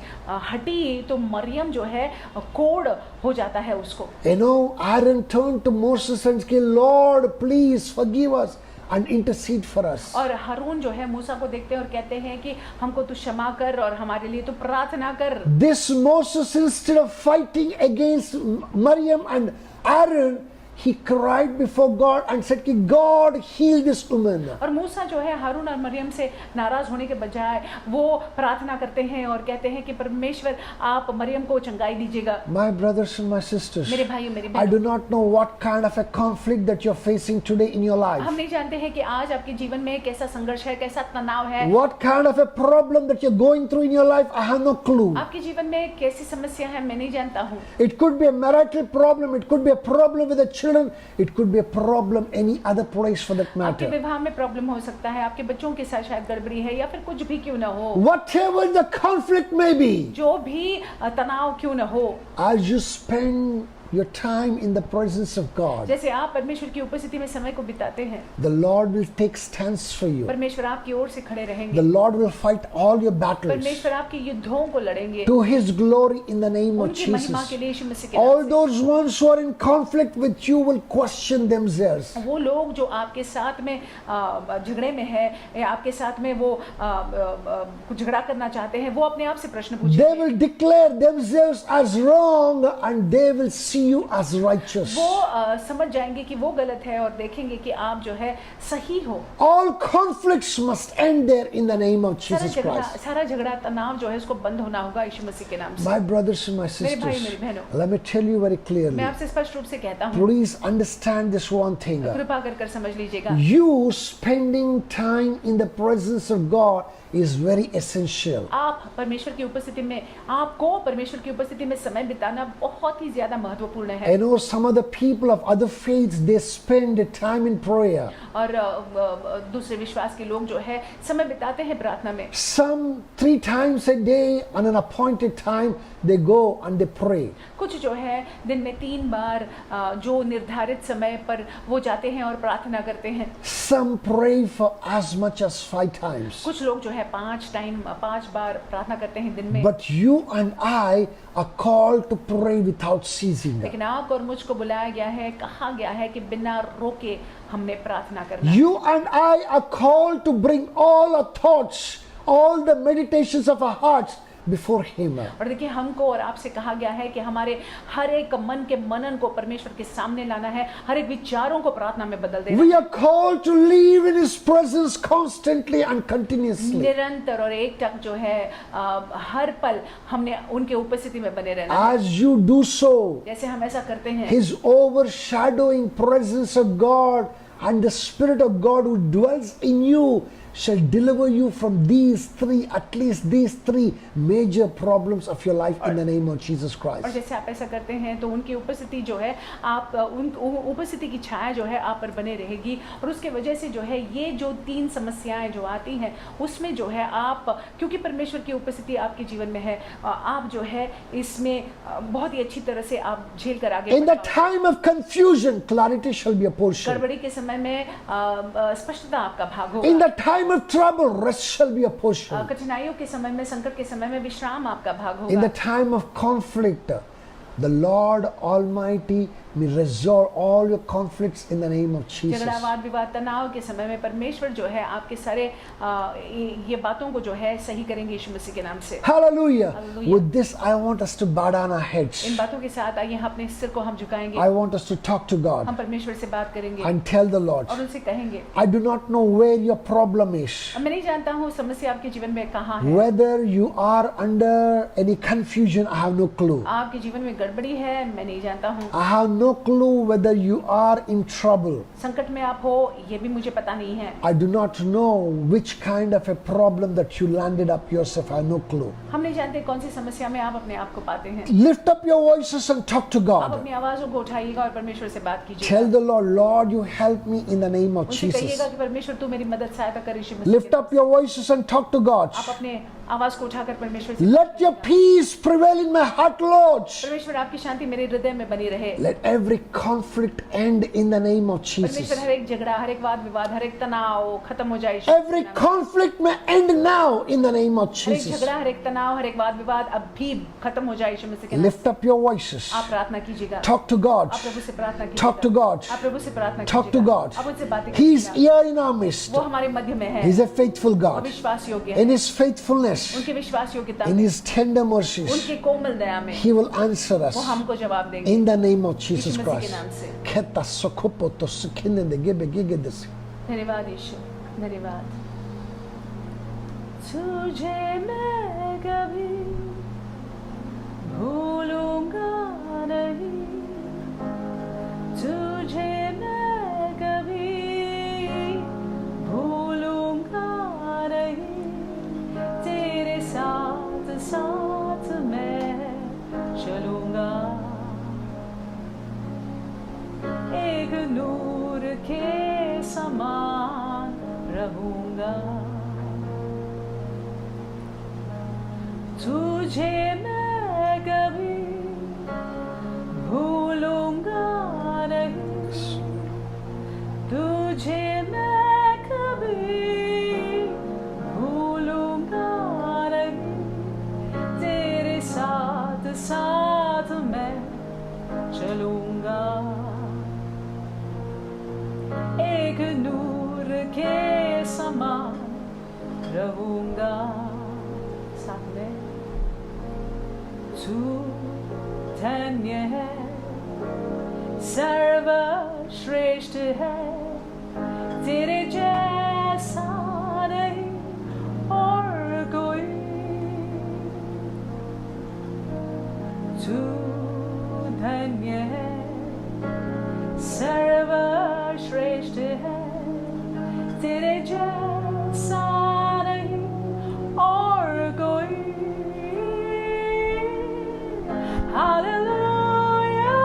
हटी तो मरियम जो है कोढ़ हो जाता है उसको। You know, Aaron turned to Moses and said, Lord, please forgive us and intercede for us. और हारून जो है मूसा को देखते हैं और कहते हैं कि हमको तू क्षमा कर और हमारे लिए तू प्रार्थना कर। This Moses, instead of fighting against Miriam and Aaron, he cried before God and said, God, heal this woman. और मूसा जो है हारून और मरियम से नाराज होने के बजाय वो प्रार्थना करते हैं और कहते हैं कि परमेश्वर आप मरियम को चंगाई दीजिएगा। My brothers and my sisters, मेरे भाइयों मेरी I do बहनों, not know what kind of a conflict that you're facing today in your life. हम नहीं जानते हैं कि आज आपके जीवन में कैसा संघर्ष है, कैसा तनाव है, What kind of a problem that you're going through in your life, I have no clue. आपके जीवन में कैसी समस्या है मैं नहीं जानता हूँ। It could be a marital problem, it could be a problem with the children, it could be a problem any other place for that आपके matter. विवाह में प्रॉब्लम हो सकता है, आपके बच्चों के साथ शायद गड़बड़ी है या फिर कुछ भी क्यों ना हो, Whatever the conflict may be, जो भी तनाव क्यों ना हो, as you spend your time in the presence of God, जैसे आप परमेश्वर की उपस्थिति में समय को बिताते हैं, the Lord will take stance for you. परमेश्वर आपकी ओर से खड़े The रहेंगे, Lord will fight all your battles परमेश्वर आपके युद्धों को लड़ेंगे to His glory in the name of उनकी महिमा के Jesus. लिए यीशु मसीह के All नाम those ones who are in conflict with you will question themselves. से। वो लोग जो आपके साथ में झगड़े में है या आपके साथ में वो कुछ झगड़ा करना चाहते हैं, वो अपने आप से प्रश्न They पूछेंगे, will declare themselves as wrong and they will see you as righteous. वो समझ जाएंगे कि वो गलत है और देखेंगे कि आप जो है सही हो। All conflicts must end there in the name of Jesus Christ. सारा झगड़ा तनाव जो है उसको बंद होना होगा यीशु मसीह के नाम से। My brothers and my मेरे भाई sisters, मेरी बहनों, let me tell you very मैं clearly. आपसे स्पष्ट रूप से कहता हूँ, Please understand this one thing. कृपा कर समझ लीजिएगा, You spending time in the presence of God is very essential. आप परमेश्वर की उपस्थिति में, आपको परमेश्वर की उपस्थिति में समय बिताना बहुत ही ज्यादा महत्वपूर्ण महत्वपूर्ण है। I know some of the people of other faiths, they spend time in prayer. और दूसरे विश्वास के लोग जो है समय बिताते हैं प्रार्थना में। Some 3 times a day on an appointed time, they go and they pray. कुछ जो है दिन में 3 बार जो निर्धारित समय पर वो जाते हैं और प्रार्थना करते हैं। Some pray for as much as 5 times. कुछ लोग जो है 5 बार प्रार्थना करते हैं दिन में। But you and I are called to pray without ceasing. लेकिन आप और मुझको बुलाया गया है, कहा गया है कि बिना रोके हमने प्रार्थना करना है। You and I are called to bring all our thoughts, all the meditations of our hearts before Him. और देखिए हमको और आपसे कहा गया है कि हमारे हर एक मन के मनन को परमेश्वर के सामने लाना है, हर एक विचारों को प्रार्थना में बदल देना। We are called to live in His presence constantly and continuously. निरंतर और एकटक जो है हर पल हमने उनके उपस्थिति में बने रहना है। As you do so, जैसे हम ऐसा करते हैं, His overshadowing presence of God and the Spirit of God who dwells in you shall deliver you from at least these three major problems of your life in the name of Jesus और Christ. जैसे आप ऐसा करते हैं तो उनकी उपस्थिति जो है आप उन उपस्थिति की छाया जो है आप पर बने रहेगी और उसके वजह से जो है ये जो 3 समस्याएं जो आती हैं उसमें जो है आप, क्योंकि परमेश्वर की उपस्थिति आपके जीवन में है, आप जो है इसमें बहुत ही अच्छी तरह से आप झेल कर आगे In the time of confusion, clarity shall be a portion. गड़बड़ी के समय में स्पष्टता आपका भाग होगा। In the time of trouble, rest shall be a portion. कठिनाइयों के समय में, संकट के समय में विश्राम आपका भाग In होगा। the time of conflict, the Lord Almighty may resolve all your conflicts in the name of Jesus. झगड़ा, वाद विवाद, तनाव के समय में परमेश्वर जो है आपके सारे ये बातों को जो है सही करेंगे यीशु मसीह के नाम से। Hallelujah. Hallelujah. With this, I want us to bow down our heads. इन बातों के साथ आइए अपने सिर को हम झुकाएंगे। I want us to talk to हम God परमेश्वर से बात करेंगे and tell the Lord, और उनसे कहेंगे, I do not know where your problem is. मैं नहीं जानता हूँ समस्या आपके जीवन में कहाँ है। Whether you are under any confusion, I have no clue. आपके जीवन में गड़बड़ी है, मैं नहीं जानता हूँ। I have no clue whether you are in trouble. संकट में आप हो ये भी मुझे पता नहीं है। I do not know which kind of a problem that you landed up yourself. I have no clue. हम नहीं जानते कौन सी समस्या में आप अपने आप को पाते हैं। Lift up your voices and talk to आप God. अपनी आवाज़ों को उठाइएगा और परमेश्वर से बात कीजिएगा। Tell the Lord, Lord, you help me in the name of उनसे Jesus. कहिएगा कि परमेश्वर तू मेरी मदद सहायता कर यीशु मसीह Lift के up your voices and talk to God. नाम से। आप अपने आवाज को उठाकर परमेश्वर से Let your peace prevail in my heart, Lord. परमेश्वर आपकी शांति मेरे हृदय में बनी रहे। Let every conflict end in the name of Jesus. परमेश्वर हर एक झगड़ा, हर एक वाद विवाद, हर एक तनाव खत्म हो जाए यीशु मसीह Every के नाम से। conflict may end now in the name of हर एक Jesus. झगड़ा, हर एक तनाव, हर एक वाद विवाद अब भी खत्म हो जाए यीशु मसीह के नाम Lift up your voices. से। आप प्रार्थना कीजिएगा। Talk to God. आप प्रभु से प्रार्थना कीजिएगा। Talk to God. आप प्रभु से प्रार्थना Talk to कीजिएगा। God. आप उनसे बातें He is कीजिएगा। here in our midst. वो हमारे मध्य में है। He is a faithful वो God. विश्वास योग्य है। In His faithfulness, उनके विश्वास योग्यता in में, His tender mercies, उनके कोमल दया में He will answer us वो हमको जवाब देंगे in the name of Yeshu Jesus मसीह के Christ. नाम से। Keta sokopoto sukinende gebe gigedesi. धन्यवाद यीशु, धन्यवाद। तुझे मैं कभी भूलूंगा नहीं, तुझे मैं कभी भूलूंगा नहीं, तेरे साथ साथ मैं चलूंगा, एक नूर के समान रहूंगा, तुझे मैं कभी भूलूंगा नहीं, तुझे मैं कभी भूलूंगा नहीं, तेरे साथ साथ मैं चलूंगा, एक नूर के समान रहूंगा, साथ में तू धन्य है, सर्वश्रेष्ठ है, तेरे जैसा नहीं और कोई, तू धन्य है, सर्वश्रेष्ठ है, तेरे जैसा नहीं और कोई। Hallelujah,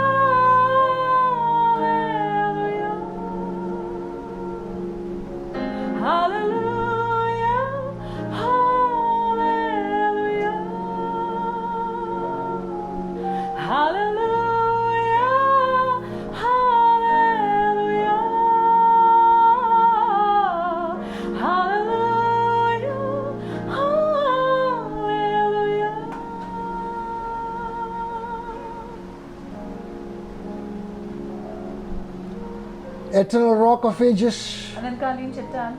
eternal rock of ages. अनंतकालीन चट्टान।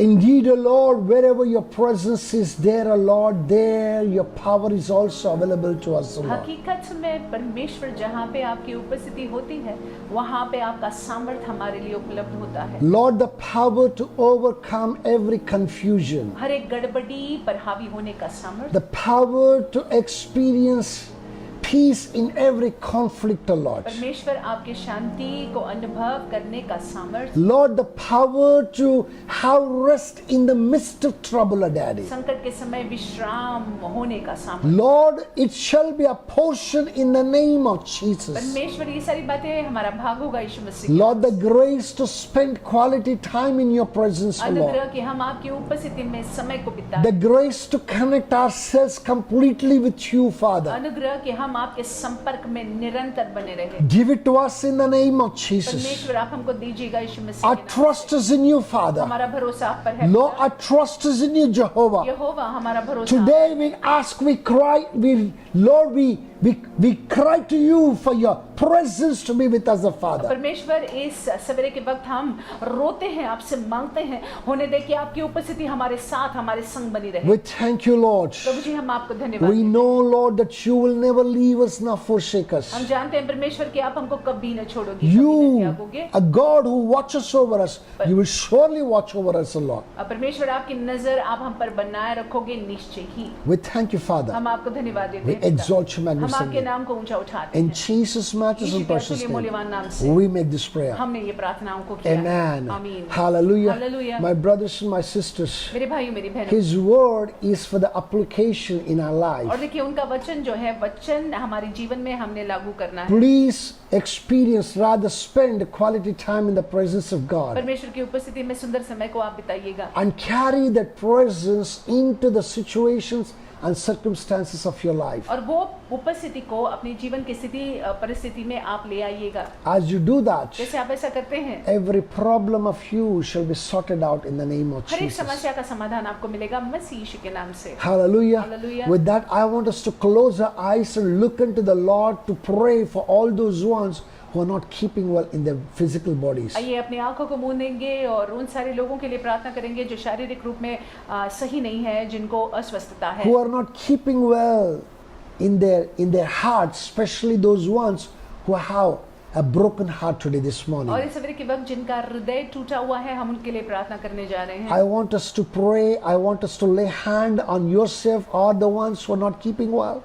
Indeed, O Lord, wherever your presence is there, O Lord, there your power is also available to us, O Lord. हकीकत में परमेश्वर जहाँ पे आपकी उपस्थिति होती है वहाँ पे आपका सामर्थ हमारे लिए उपलब्ध होता है। Lord, the power to overcome every confusion, हर एक गड़बड़ी पर हावी होने का सामर्थ, the power to experience peace in every conflict, O Lord. परमेश्वर आपके शांति को अनुभव करने का सामर्थ, Lord, the power to have rest in the midst of trouble, O Daddy. संकट के समय विश्राम होने का सामर्थ। Lord, it shall be a portion in the name of Jesus. परमेश्वर ये सारी बातें हमारा भाग होगा यीशु मसीह। Lord, the grace to spend quality time in your presence, O Lord. अनुग्रह कि हम आपकी उपस्थिति में समय को बिताएं। The grace to connect ourselves completely with you, Father. अनुग्रह कि हम आपके संपर्क में निरंतर बने रहे। Give it to us in the name of Jesus. परमेश्वर आप हमको दीजिएगा यीशु मसीह Our के नाम trust is in you, से। Father. हमारा भरोसा आप पर है। Lord, our trust is in you, Jehovah. यहोवा हमारा भरोसा। Today we ask, we cry, Lord, we cry to you for your presence to be with us, the Father. परमेश्वर इस सवेरे के वक्त हम रोते हैं, आपसे मांगते हैं, होने दे कि आपकी उपस्थिति हमारे साथ, हमारे संग बनी रहे। We thank you, Lord. प्रभु जी हम आपको धन्यवाद We देते हैं। know, Lord, that you will never leave us nor forsake us. हम जानते हैं परमेश्वर कि आप हमको कभी न छोड़ोगे, कभी न You, त्यागोगे। a God who watches over us, you will surely watch over us, O Lord. और परमेश्वर आपकी नजर आप हम पर बनाए रखोगे निश्चय ही। We thank you, Father. हम आपको धन्यवाद देते We हैं पिता। exalt your हम magnificent आपके name. नाम को ऊंचा उठाते In हैं। Jesus' matchless यीशु and के precious अतुल्य name, मूल्यवान नाम से we make this prayer. हमने ये प्रार्थनाओं को किया। Amen. आमीन। Hallelujah. Hallelujah. My brothers and my sisters, मेरे भाइयों मेरी बहनों, His word is for the application in our और life. देखिए उनका वचन जो है, वचन हमारे जीवन में हमने लागू करना है। Please experience, rather spend quality time in the presence of God परमेश्वर की उपस्थिति में सुंदर समय को आप बिताइएगा and carry that presence into the situations and circumstances of your life. और वो उपस्थिति को अपनी जीवन की स्थिति परिस्थिति में आप ले आइएगा। As you do that, जैसे आप ऐसा करते हैं, every problem of you shall be sorted out in the name of हर एक Jesus. समस्या का समाधान आपको मिलेगा मसीह यीशु के नाम से। Hallelujah. Hallelujah. With that, I want us to close our eyes and look into the Lord to pray for all those ones who are not keeping well in their physical bodies. आइए अपनी आंखों को मूंदेंगे और उन सारे लोगों के लिए प्रार्थना करेंगे जो शारीरिक रूप में सही नहीं है, जिनको अस्वस्थता है, Who are not keeping well in their hearts, especially those ones who have a broken heart today this और morning. इस सवेरे के वक्त जिनका हृदय टूटा हुआ है, हम उनके लिए प्रार्थना करने जा रहे हैं। I want us to pray. I want us to lay hand on yourself or the ones who are not keeping well.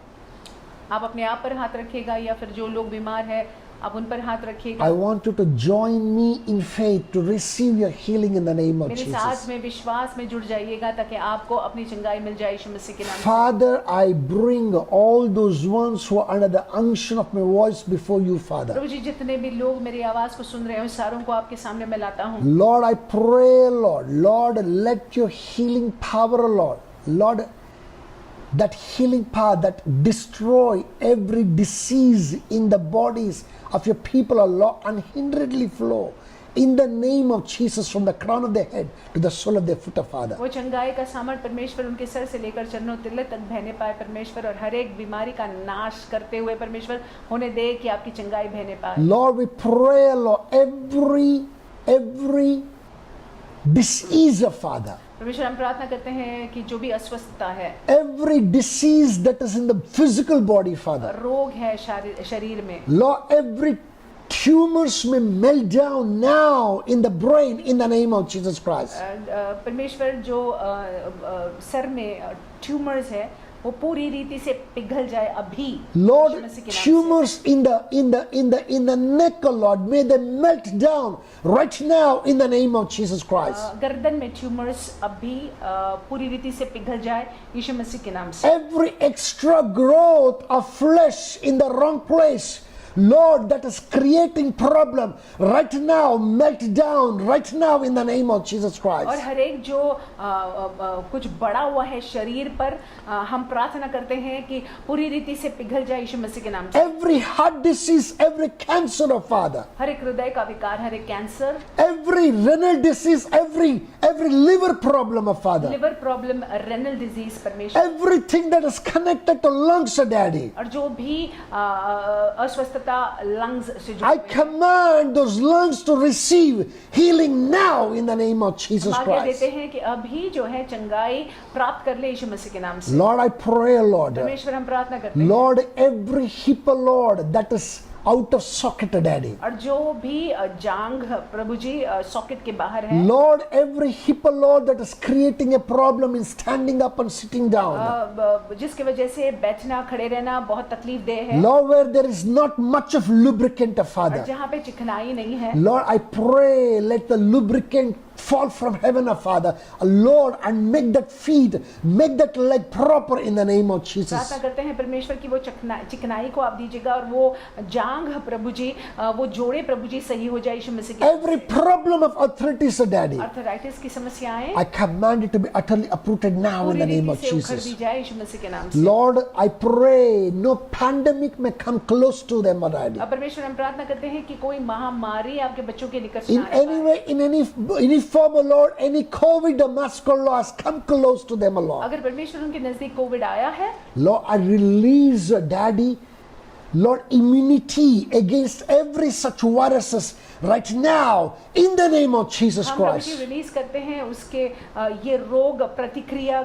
आप अपने आप पर हाथ रखिएगा या फिर जो लोग बीमार है आप उन पर हाथ रखिएगा। I want you to join me in faith to receive your healing in the name of मेरे Jesus. साथ में विश्वास में जुड़ जाइएगा ताकि आपको अपनी चंगाई मिल जाए यीशु मसीह के नाम से। Father, I bring all those ones who are under the unction of my voice before you, Father. प्रभु जी जितने भी लोग मेरी आवाज को सुन रहे हैं सारों को आपके सामने मैं लाता हूँ। Lord, I pray, Lord, let your healing power, Lord, that healing power that destroy every disease in the bodies of your people, Lord, unhinderedly flow in the name of Jesus from the crown of their head to the sole of their foot, Father. वो चंगाई का सामर्थ परमेश्वर उनके sir से लेकर चरणों तिल्ले तक बहने पाए परमेश्वर, और हर एक बीमारी का नाश करते हुए परमेश्वर होने दे कि आपकी चंगाई बहने पाए। Lord, we pray, Lord, every disease, Father, परमेश्वर हम प्रार्थना करते हैं कि जो भी अस्वस्थता है, every disease that is in the physical body, Father, रोग है शरीर में, Lord, every tumors may melt down now in the brain in the name of Jesus Christ. परमेश्वर जो सर में ट्यूमर्स है वो पूरी रीति से पिघल जाए अभी। Lord, यीशु मसीह के नाम से। tumors in the neck, Lord, may they melt down right now in the name of Jesus Christ. गर्दन में ट्यूमर्स अभी पूरी रीति से पिघल जाए यीशु मसीह के नाम से। Every extra growth of flesh in the wrong place, Lord, that is creating problem right now, melt down right now in the name of Jesus और Christ. हर एक जो कुछ बड़ा हुआ है शरीर पर, हम प्रार्थना करते हैं कि पूरी रीति से पिघल जाए यीशु मसीह के नाम से। Every heart disease, every cancer, oh Father, हर एक हृदय का विकार, हर एक cancer, every renal disease, every liver problem, oh Father, liver problem, renal disease परमेश्वर, everything that is connected to lungs, oh Daddy, और जो भी अस्वस्थता स्वतः लंग्स से जुड़े I हुए हैं। command those lungs to receive healing now in the name of Jesus हम आज्ञा Christ. देते हैं कि अभी जो है चंगाई प्राप्त कर ले यीशु मसीह के नाम से। Lord, I pray, Lord. परमेश्वर हम प्रार्थना करते हैं Lord, every hip, Lord, that is out of socket, Daddy. और जो भी जांग प्रभु जी सॉकेट के बाहर है, Lord, every hip, Lord, that is creating a problem in standing up and sitting down. जिसकी वजह से बैठना खड़े रहना बहुत तकलीफ दे है, Lord, where there is not much of lubricant, और Father. जहाँ पे चिकनाई नहीं है, Lord, I pray, let the lubricant fall from heaven, Father. Lord, and make that feet, make that leg proper in the name of Jesus. प्रार्थना करते हैं परमेश्वर की वो चिकनाई को आप दीजिएगा और वो जांग प्रभु जी, वो जोड़े प्रभु जी सही हो जाए यीशु मसीह के। Every problem of arthritis, Daddy, arthritis की समस्याएं I command it to be utterly uprooted now in पूरी the name रीति of से उखड़ Jesus. दी जाए यीशु मसीह के नाम से। Lord, I pray no pandemic may come close to them, Daddy. अब परमेश्वर हम प्रार्थना करते हैं कि कोई महामारी आपके बच्चों के निकट In ना आए any way, in any form, Lord, any COVID or massacre laws come close to them, Lord. अगर परमेश्वर उनके नजदीक कोविड आया है, Lord, I release, Daddy, Lord, immunity against every such viruses right now in the name of Jesus हम प्रभु जी Christ. Release करते हैं उसके ये रोग प्रतिक्रिया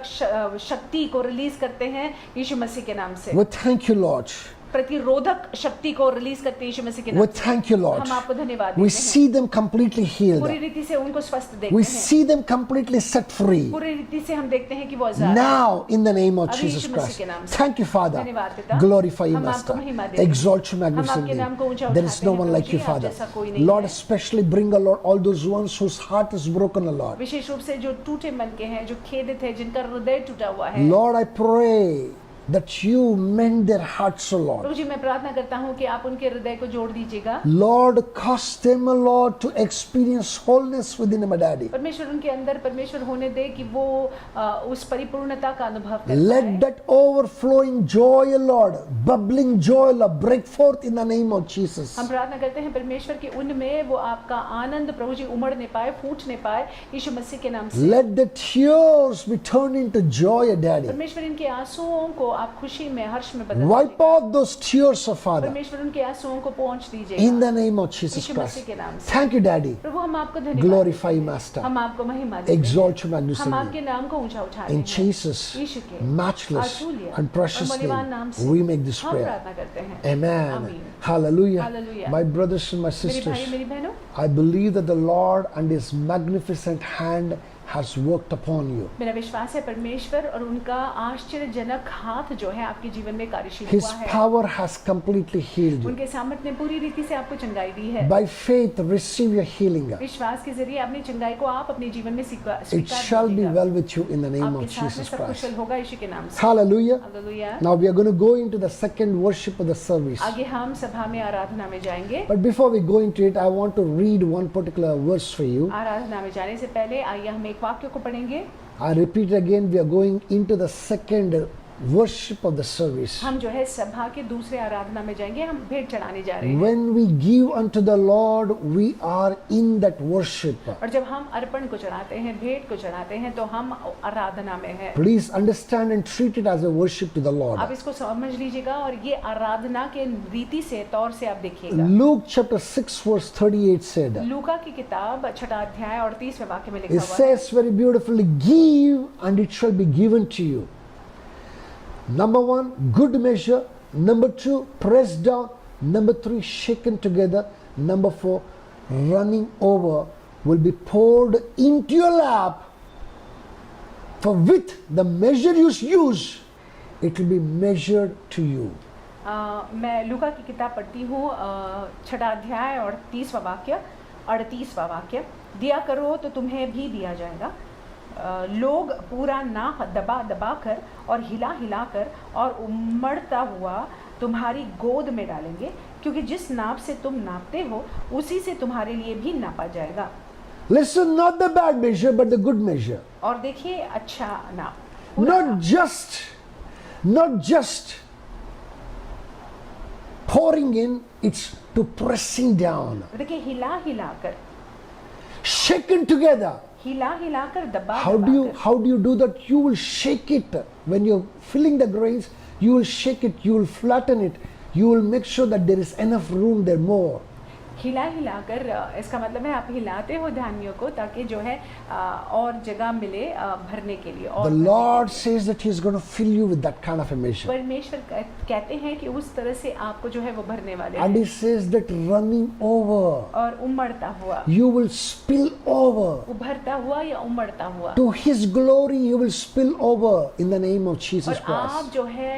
शक्ति को रिलीज करते हैं यीशु मसीह के नाम से। We thank you, Lord. प्रतिरोधक शक्ति को रिलीज करते हैं यीशु मसीह के We नाम से। thank you, Lord. हम आपको धन्यवाद We देते हैं। see them completely healed. पूरी रीति से उनको स्वस्थ देखते We हैं। see them completely set free. पूरी रीति से हम देखते हैं कि वो आजाद हैं। Now, in the name of अभी Jesus यीशु मसीह Christ. के नाम से। Thank you, Father. धन्यवाद पिता। Glorify you, हम आपको Master. महिमा देते हैं। Exalt you, हम magnificent आपके नाम को name. ऊंचा There is उठाते no हैं, one Prabhu like ji, you, आप Father. जैसा कोई नहीं Lord, है। especially bring, Lord, all those ones whose heart is broken, Lord. विशेष रूप से जो टूटे मन के हैं, जो खेदित है, जिनका हृदय टूटा हुआ है, Lord, I pray that you mend their hearts, O Lord. प्रभु जी मैं प्रार्थना करता हूँ कि आप उनके हृदय को जोड़ दीजिएगा। Lord, cause them, O Lord, to experience wholeness within them, Daddy. परमेश्वर उनके अंदर परमेश्वर होने दे कि वो उस परिपूर्णता का अनुभव कर Let पाए। that overflowing joy, O Lord, bubbling joy, Lord, break forth in the name of Jesus. हम प्रार्थना करते हैं परमेश्वर कि उनमें वो आपका आनंद प्रभु जी उमड़ने पाए, फूटने पाए यीशु मसीह के नाम से। Let the tears be turned into joy, Daddy. परमेश्वर इनके आंसुओं को आप खुशी में, हर्ष में बदल Wipe दीजिएगा। off those tears, O Father, परमेश्वर उनके आंसुओं को पहुंच in दीजिएगा the name of Jesus Yeshu Masih Christ. के नाम से। Thank you, Daddy. प्रभु हम आपको धन्यवाद Glorify you, देते हैं। Master. हम आपको महिमा देते हैं। Exalt you, हम magnificent आपके name. नाम को ऊंचा उठाते In हैं Jesus' यीशु के matchless अतुल्य and precious और मूल्यवान नाम name, से we make this हम prayer. प्रार्थना करते हैं। Amen. Amen. Hallelujah. Hallelujah. My brothers and my मेरे sisters, भाई मेरी बहनों, I believe that the Lord and His magnificent hand has worked upon you. मेरा विश्वास है परमेश्वर और उनका आश्चर्यजनक हाथ जो है आपके जीवन में कार्यशील His हुआ है। power has completely healed you. उनके सामर्थ ने पूरी रीति से आपको चंगाई दी है। By faith, receive your healing. विश्वास के जरिए अपनी चंगाई को आप अपने जीवन में स्वीकार It shall be कीजिएगा। well with you in the name आपके of साथ में Jesus सब Christ. कुशल होगा यीशु के नाम से। Hallelujah. Hallelujah. Now we are going to go into the second worship of the service. आगे हम सभा में आराधना में जाएंगे। But before we go into it, I want to read one particular verse for you. आराधना में जाने से पहले आइए हम एक वाक्य को पढ़ेंगे। I repeat again, we are going into the second worship of the service. हम जो है सभा के दूसरे आराधना में जाएंगे, हम भेंट चढ़ाने जा रहे हैं। When we give unto the Lord, we are in that worship. और जब हम अर्पण को चढ़ाते हैं, भेंट को चढ़ाते हैं, तो हम आराधना में हैं। Please understand and treat it as a worship to the Lord. आप इसको समझ लीजिएगा और ये आराधना के रीति से तौर से आप देखिएगा। Luke chapter 6 verse 38 said, लूका की किताब 6 अध्याय और 30वें वाक्य में it लिखा हुआ है। says very beautifully, give and it shall be given to you. Number 1, good measure. Number 2, pressed down. Number 3, shaken together. Number 4, running over will be poured into your lap. For with the measure you use, it will be measured to you. मैं लूका की किताब पढ़ती हूँ 6 अध्याय और 30वां वाक्य, 38वां वाक्य। दिया करो तो तुम्हें भी दिया जाएगा, लोग पूरा नाप दबा दबा कर और हिला हिला कर और उमड़ता हुआ तुम्हारी गोद में डालेंगे, क्योंकि जिस नाप से तुम नापते हो उसी से तुम्हारे लिए भी नापा जाएगा। Listen, not the bad measure, but the good measure. और देखिए अच्छा नाप, Not just pouring in, it's to pressing down. देखिए हिला हिला कर, Shaken together. हिला हिला कर, दबा How दबा do you do that? You will shake it when you're filling the grains. You will shake it. You will flatten it. You will make sure that there is enough room there more. हिला हिलाकर इसका मतलब है आप हिलाते हो धान्यों को ताकि जो है और जगह मिले भरने के लिए। The और Lord says that He is going to fill you with that kind of a measure. परमेश्वर कहते हैं कि उस तरह से आपको जो है वो भरने वाले And हैं He says that running over, और उमड़ता हुआ, you will spill over. उभरता हुआ या उमड़ता हुआ, To His glory, you will spill over in the name of Jesus और आप Christ. जो है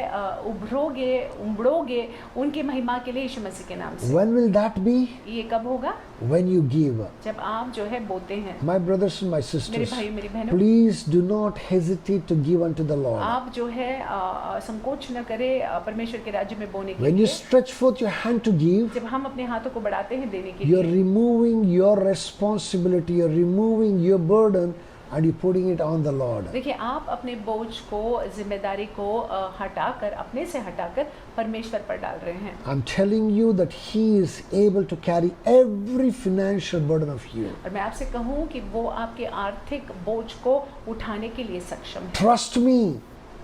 उभरोगे उमड़ोगे उनके महिमा के लिए यीशु मसीह के नाम से। When will that be? ये कब होगा? When you give. जब आप जो है बोते हैं। My brothers and my मेरे sisters, भाई मेरी बहनों, please do not hesitate to give unto the Lord. आप जो है संकोच न करें परमेश्वर के राज्य में बोने के When you लिए। stretch forth your hand to give, जब हम अपने हाथों को बढ़ाते हैं देने के you're लिए, removing your responsibility, you're removing your burden, and you're putting it on the Lord. देखिए आप अपने बोझ को, जिम्मेदारी को हटाकर, अपने से हटाकर परमेश्वर पर डाल रहे हैं। I'm telling you that He is able to carry every financial burden of you. और मैं आपसे कहूँ कि वो आपके आर्थिक बोझ को उठाने के लिए सक्षम है। Trust me,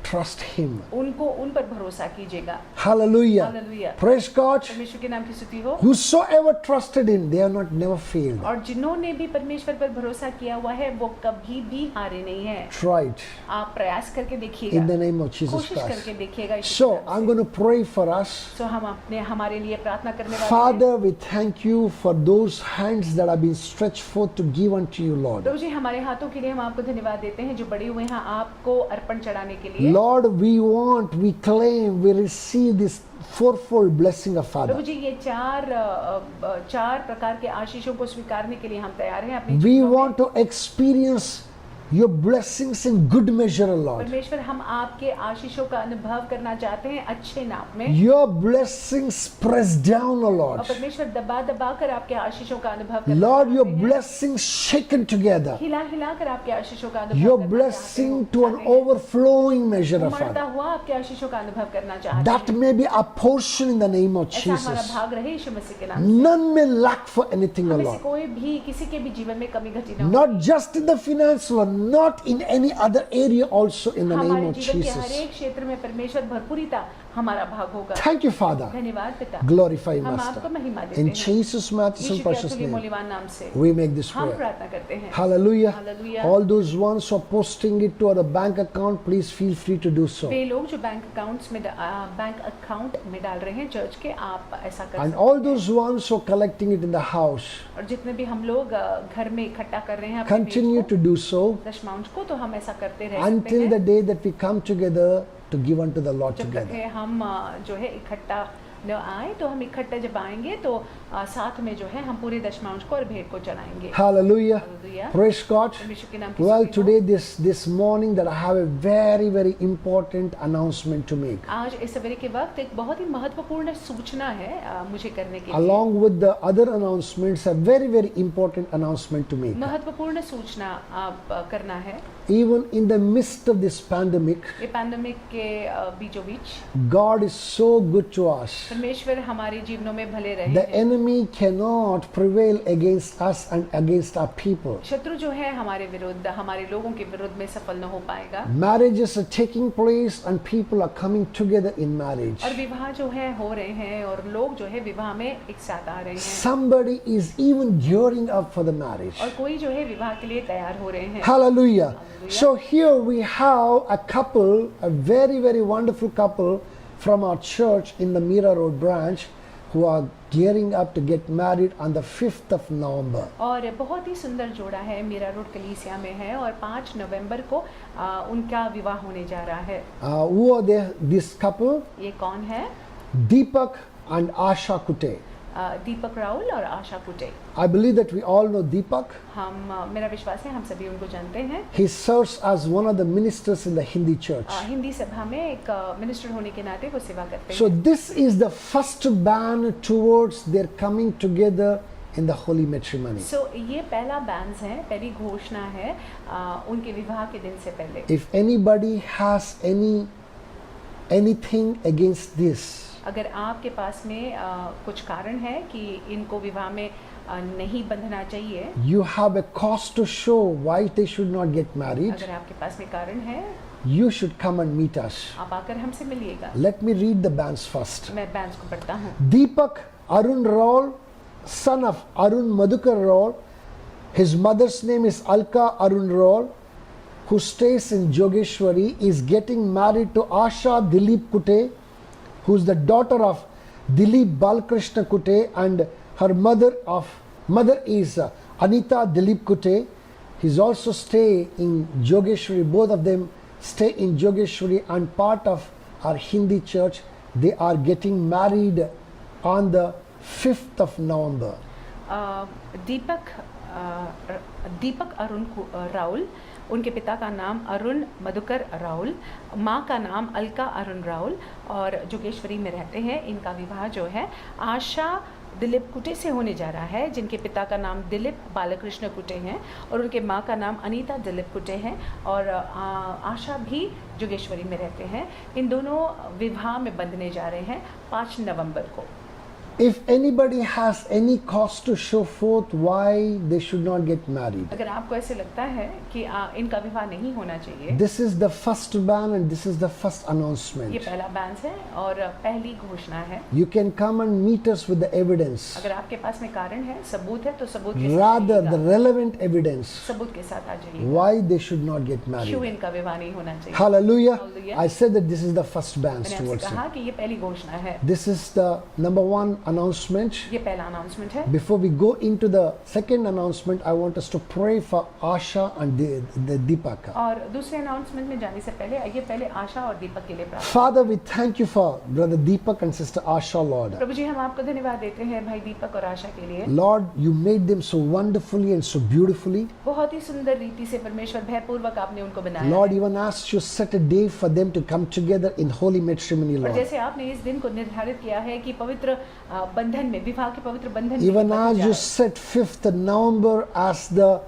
trust Him. उन पर भरोसा कीजिएगा। Hallelujah. हालेलुया। Praise God. परमेश्वर के नाम की स्तुति हो। Whosoever trusted Him, they have not never failed. और जिन्होंने भी परमेश्वर पर भरोसा किया हुआ है वो कभी भी हारे नहीं है। Try it आप प्रयास करके in देखिएगा, the name of Jesus कोशिश Christ. करके देखिएगा यीशु So, के नाम I'm से। going to pray for us. तो हम अपने हमारे लिए प्रार्थना करने वाले हैं। Father, we thank you for those hands that have been stretched forth to give unto you, Lord. प्रभु जी हमारे हाथों के लिए हम आपको धन्यवाद देते हैं जो बड़े हुए हैं आपको अर्पण चढ़ाने के लिए। Lord, we claim, we receive this fourfold blessing of Prabhu Father. जी ये चार प्रकार के आशीषों को स्वीकारने के लिए हम तैयार हैं अपने We जीवनों में। want to experience your blessings in good measure, Lord. परमेश्वर हम आपके आशीषों का अनुभव करना चाहते हैं अच्छे नाप में। Your blessings pressed down, O और Lord. परमेश्वर दबा दबा कर आपके आशीषों का अनुभव करना Lord, your चाहते हैं। blessings shaken together. हिला हिला कर आपके आशीषों का अनुभव Your करना blessing चाहते to an overflowing measure of उमड़ता Father. हुआ आपके आशीषों का अनुभव करना चाहते That हैं। may be a portion in the name of ऐसा हमारा Jesus. भाग रहे यीशु मसीह के नाम से। None may lack for anything, O हमें से Lord. कोई भी किसी के भी जीवन में कमी घटी ना हो। Not just in the finance, Lord, not in any other area also in the name हमारे of जीवन के हर Jesus. एक क्षेत्र में परमेश्वर भरपूरिता हमारा भाग होगा। Thank you, Father. धन्यवाद पिता। Glorify you, हम Master. आपको महिमा देते In हैं। Jesus' matchless and यीशु के precious अतुल्य name, मूल्यवान नाम से we make this हम prayer. प्रार्थना करते हैं। Hallelujah. Hallelujah. All those ones who are posting it to our bank account, please feel free to do so. वे लोग जो बैंक अकाउंट में डाल रहे हैं चर्च के, आप ऐसा कर And सकते all those ones who are collecting it in the house, हैं। और जितने भी हम लोग घर में इकट्ठा कर रहे हैं अपने continue बीज to do so को, दशमांश को, तो हम ऐसा करते रह सकते until the हैं day that we come together to give unto the Lord जब तक together. है हम जो है इकट्ठा न आए। तो हम इकट्ठा जब आएंगे तो साथ में जो है हम पूरे दशमांश को और भेंट को चढ़ाएंगे। Hallelujah. हालेलुया। Praise God. परमेश्वर के नाम की Well, स्तुति हो। today, this morning, that I have a very, very important announcement to make. आज इस सवेरे के वक्त एक बहुत ही महत्वपूर्ण सूचना है मुझे करने के लिए। Along with the other announcements, a very, very important announcement to make. महत्वपूर्ण सूचना आप करना है। Even in the midst of this pandemic, ये पैंडेमिक के बीचों बीच God is so good to us. परमेश्वर हमारे जीवनों में भले रहे The हैं। enemy cannot prevail against us and against our people. शत्रु जो है हमारे विरुद्ध, हमारे लोगों के विरुद्ध में सफल न हो पाएगा। Marriages are taking place and people are coming together in marriage. और विवाह जो है हो रहे हैं और लोग जो है विवाह में एक साथ आ रहे हैं। Somebody is even gearing up for the marriage. और कोई जो है विवाह के लिए तैयार हो रहे हैं। Hallelujah. So here we have a couple, a very, very wonderful couple from our church in the Mira Road branch who are gearing up to get married on the 5th of November. और बहुत ही सुंदर जोड़ा है, Meera road कलीसिया में है और 5 नवंबर को उनका विवाह होने जा रहा है। Who are they, this couple? ये कौन है? Deepak and Asha Kute. दीपक राहुल और आशा कुटे। I believe that we all know Deepak. मेरा विश्वास है हम सभी उनको जानते हैं। He serves as one of the ministers in the Hindi church. Hindi सभा में एक मिनिस्टर होने के नाते वो सेवा करते So हैं। this is the first ban towards their coming together in the holy matrimony. So ये पहला बैंस है, पहली घोषणा है उनके विवाह के दिन से पहले। If anybody has anything against this, अगर आपके पास में कुछ कारण है कि इनको विवाह में नहीं बंधना चाहिए, you have a cause to show why they should not get married. अगर आपके पास में कारण है you should come and meet us. आप आकर हमसे मिलिएगा। Let me read the bands first. मैं बैंड्स को पढ़ता हूँ। Deepak Arun Raul, son of Arun Madhukar Raul. His mother's name is Alka Arun Raul, who stays in Jogeshwari, is getting married to Asha Dilip Kute, who is the daughter of Dilip Balkrishna Kute, and her mother is Anita Dilip Kute. He's also stay in Jogeshwari. Both of them stay in Jogeshwari and part of our Hindi church. They are getting married on the 5th of November. Deepak Arun Raul, उनके पिता का नाम अरुण मधुकर राउल, माँ का नाम अलका अरुण राउल और जोगेश्वरी में रहते हैं। इनका विवाह जो है आशा दिलीप कुटे से होने जा रहा है, जिनके पिता का नाम दिलीप बालकृष्ण कुटे हैं और उनके माँ का नाम अनीता दिलीप कुटे हैं और आशा भी जोगेश्वरी में रहते हैं। इन दोनों विवाह में बंधने जा रहे हैं 5 नवंबर को। If anybody has any cause to show forth why they should not get married, अगर आपको ऐसे लगता है कि इनका विवाह नहीं होना चाहिए, this is the first ban and this is the first ये announcement. पहला बैंस है और पहली घोषणा है। You can come and meet us with the evidence, अगर आपके पास में कारण है, सबूत है, तो सबूत के साथ rather the आइएगा। relevant evidence सबूत के साथ आ जाइए why they should not get क्यों married. इनका विवाह नहीं होना चाहिए। Hallelujah. Hallelujah. I said that this is the first ban मैंने towards आपसे you. कहा कि ये पहली घोषणा है, This is the number one announcement. ये पहला अनाउंसमेंट है। Before we go into the second announcement, I want us to pray for Asha and the Deepak. और दूसरे अनाउंसमेंट में जाने से पहले आइए पहले आशा और दीपक के लिए प्रार्थना। Father, we thank you for brother Deepak and sister Asha, Lord. प्रभु जी, हम आपको धन्यवाद देते हैं भाई दीपक और आशा के लिए। Lord, you made them so wonderfully and so beautifully. बहुत ही सुंदर रीति से परमेश्वर भयपूर्वक आपने उनको बनाया Lord, है। even as you set a day for them to come together in holy matrimony, और Lord. जैसे आपने इस दिन को निर्धारित किया है कि पवित्र बंधन में, विवाह के पवित्र बंधन में Even बंध as you जाए। set 5th November as the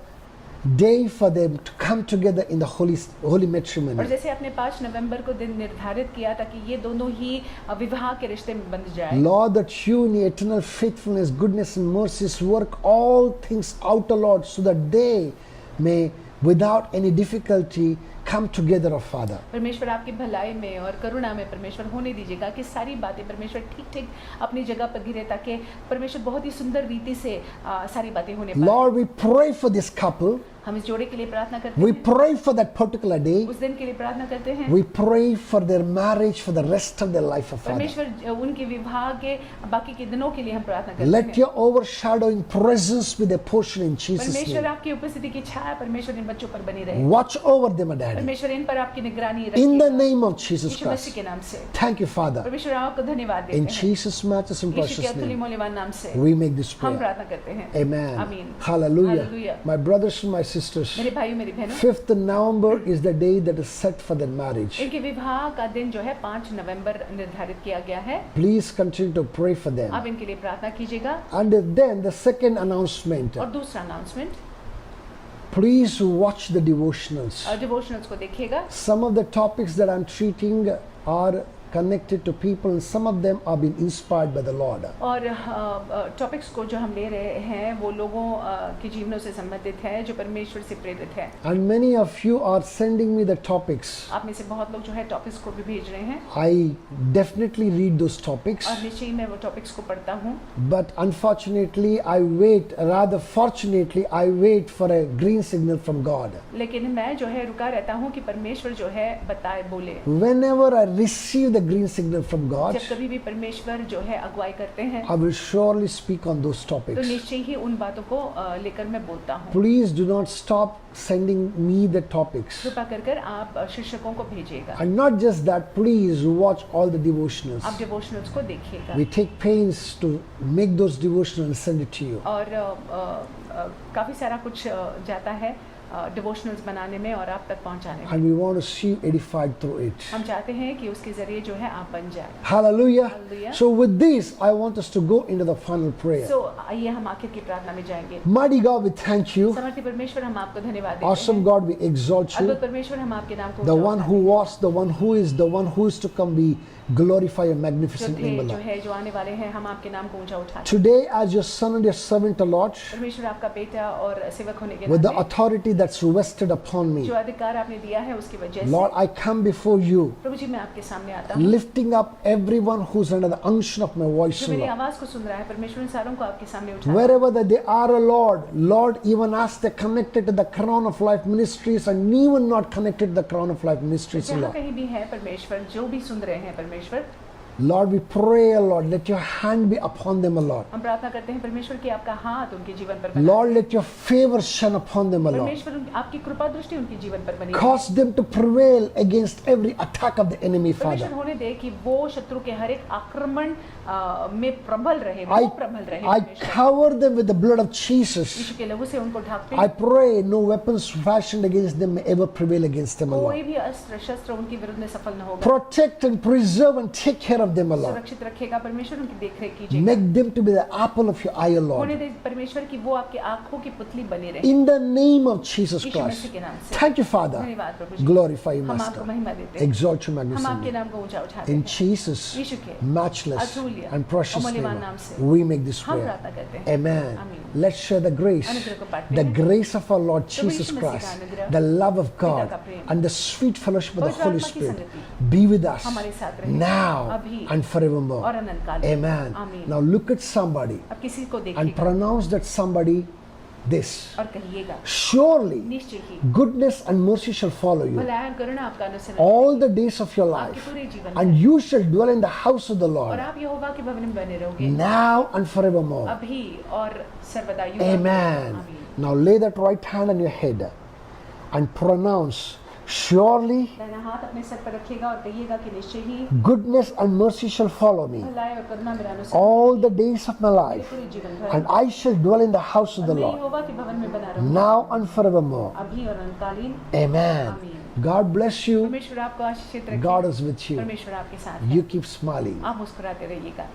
day for them to come together in the holy और matrimony. जैसे आपने 5 नवंबर को दिन निर्धारित किया ताकि ये दोनों ही विवाह के रिश्ते में बंध जाए। Lord, that you in your eternal faithfulness, goodness and mercies work all things out, O Lord, so that they may without any difficulty come together, O Father. परमेश्वर आपकी भलाई में और करुणा में परमेश्वर होने दीजिएगा कि सारी बातें परमेश्वर ठीक ठीक अपनी जगह पर गिरे, ताकि परमेश्वर बहुत ही सुंदर रीति से सारी बातें होने पाए। Lord, we pray for this couple. हम इस जोड़े के लिए प्रार्थना करते We हैं, pray for that particular day. उस दिन के लिए प्रार्थना करते हैं। We pray for their marriage for the rest of their life, O Father. परमेश्वर उनके विवाह के बाकी के दिनों के लिए हम प्रार्थना करते Let हैं। your overshadowing presence be their portion in Jesus' परमेश्वर name. आपकी उपस्थिति की छाया परमेश्वर इन बच्चों पर बनी रहे। Watch over them, O Daddy. परमेश्वर इन पर आपकी निगरानी In the रखिएगा। name of Jesus Yeshu Masih Christ. के नाम से Thank you, Father. परमेश्वर आपको धन्यवाद देते In हैं। Jesus' matchless and यीशु के precious अतुल्य name, मूल्यवान नाम से we make this हम prayer. प्रार्थना करते हैं। Amen. आमीन। Hallelujah. Hallelujah. My brothers and my sisters, मेरे भाइयों मेरी बहनों, 5th November is the day that is set for their marriage. इनके विवाह का दिन जो है 5 नवंबर निर्धारित किया गया है। Please continue to pray for आप them. इनके लिए प्रार्थना कीजिएगा। And then the second announcement, और दूसरा announcement, please watch the devotionals. डिवोशनल्स को देखिएगा। Some of the topics that I'm treating are connected to people and some of them are being inspired by the Lord. और topics को जो हम ले रहे हैं वो लोगों के जीवनों से संबंधित है जो परमेश्वर से प्रेरित है। And many of you are sending me the topics. आप में से बहुत लोग जो है टॉपिक्स को भी भेज रहे हैं I definitely read those topics, और निश्चय ही मैं वो टॉपिक्स को पढ़ता हूँ। but unfortunately I wait, rather fortunately I wait for a green signal from God. लेकिन मैं जो है रुका रहता हूँ कि परमेश्वर जो है बताए बोले। Whenever I receive the green signal from God, जब कभी भी परमेश्वर जो है अगुवाई करते हैं I will surely speak on those तो topics. निश्चय ही उन बातों को लेकर मैं बोलता हूँ। Please do not stop sending me the topics. कृपा कर आप शिक्षकों को भेजिएगा। And not just that, please watch all the devotionals. आप डिवोशनल्स को देखिएगा We take pains to make those devotionals and send it to you. और काफ़ी सारा कुछ जाता है डिवोशनल्स बनाने में और आप तक पहुंचाने में। And we want to see you edified through it. हम चाहते हैं कि उसके जरिए जो है आप बन जाए। Hallelujah. Hallelujah. So with this, I want us to go into the final prayer. सो आइए हम आखिर की प्रार्थना में जाएंगे। Mighty God, we thank you. समर्थी परमेश्वर, हम आपको धन्यवाद देते Awesome हैं। God, we exalt you. अद्भुत परमेश्वर, हम आपके नाम को The ऊंचा one उठाते who हैं। was, the one who is, the one who is to come, we glorify your जो magnificent थे, name, O जो Lord. है, जो आने वाले हैं, हम आपके नाम को ऊंचा उठाते हैं। Today, as your son and your servant, O Lord, परमेश्वर आपका बेटा और सेवक होने के with the नाते authority that's vested upon me. जो अधिकार आपने दिया है उसकी वजह से Lord, I come before you, प्रभु जी मैं आपके सामने आता हूँ। lifting up everyone who's under the unction of my voice, जो मेरी Lord. आवाज को सुन रहा है परमेश्वर, उन सारों को आपके सामने उठा Wherever that they are, Lord, even as they're connected to the Crown of Life Ministries and even not connected to the Crown of Life Ministries, जहाँ Lord. कहीं भी है परमेश्वर, जो भी सुन रहे हैं परमेश्वर, Lord, we pray, Lord, let your hand be upon them, Lord. हम प्रार्थना करते हैं परमेश्वर कि आपका हाथ उनके जीवन पर बना Lord, let your favor shine upon them, Lord. परमेश्वर आपकी कृपा दृष्टि उनके जीवन पर बनी रहे। Cause them to prevail against every attack of the enemy, परमेश्वर Father. होने दे कि वो शत्रु के हर एक आक्रमण में प्रबल रहे, वो प्रबल रहे I परमेश्वर। cover them with the blood of Jesus. यीशु के लहू से उनको ढांपते I pray no weapons fashioned against them may ever prevail against them, कोई Lord. भी अस्त्र शस्त्र उनके विरुद्ध में सफल न होगा। Protect and preserve and take care of them, Lord. सुरक्षित रखेगा परमेश्वर, उनकी देखरेख कीजिएगा। Make them to be the apple of your eye, होने Lord. दे परमेश्वर की वो आपकी आंखों की पुतली बनी रहे। In the name of Jesus Yeshu Christ. मसीह के नाम से Thank you, Father. धन्यवाद प्रभु जी। Glorify you, हम आपको Master. महिमा देते हैं, Exalt you, हम आपके magnify नाम को ऊंचा उठाते you. In हैं। Jesus' यीशु के matchless अतुल्य and precious और name, मूल्यवान नाम से we make this हम prayer. प्रार्थना करते हैं। Amen. आमीन। Let's share the grace, अनुग्रह को बांटते the हैं। grace of our Lord Prabhu Jesus यीशु मसीह का Christ, अनुग्रह, the love of God, का प्रेम, and the sweet fellowship of the पवित्र Holy आत्मा की Spirit संगति be with us हमारे साथ रहे, now अभी and forevermore. और अनंत काल। Amen. आमीन। Now look at somebody अब किसी को and देखिएगा pronounce that somebody this. और कहिएगा, Surely निश्चय ही goodness and mercy shall follow you भलाई और करुणा आपका अनुसरण all the days of your आपके life, पूरे जीवन and में, you shall dwell in the house of the और Lord आप यहोवा के भवन में बने रहोगे now and forevermore. अभी और सर्वदा युग। Amen. आमीन। Now lay that right hand on your head and pronounce, surely दाहिना हाथ अपने सर पर रखिएगा और कहिएगा कि निश्चय ही goodness and mercy shall follow me भलाई और करुणा मेरा अनुसरण all the days of my मेरे life, पूरे जीवन भर, and I shall dwell in the house of और the मैं Lord यहोवा के भवन में बना रहूंगा now and forevermore. अभी और अनंतकालीन। Amen. आमीन। God bless you. परमेश्वर आपको आशीषित रखे। God is with you. परमेश्वर आपके साथ है। You keep smiling. आप मुस्कुराते रहिएगा।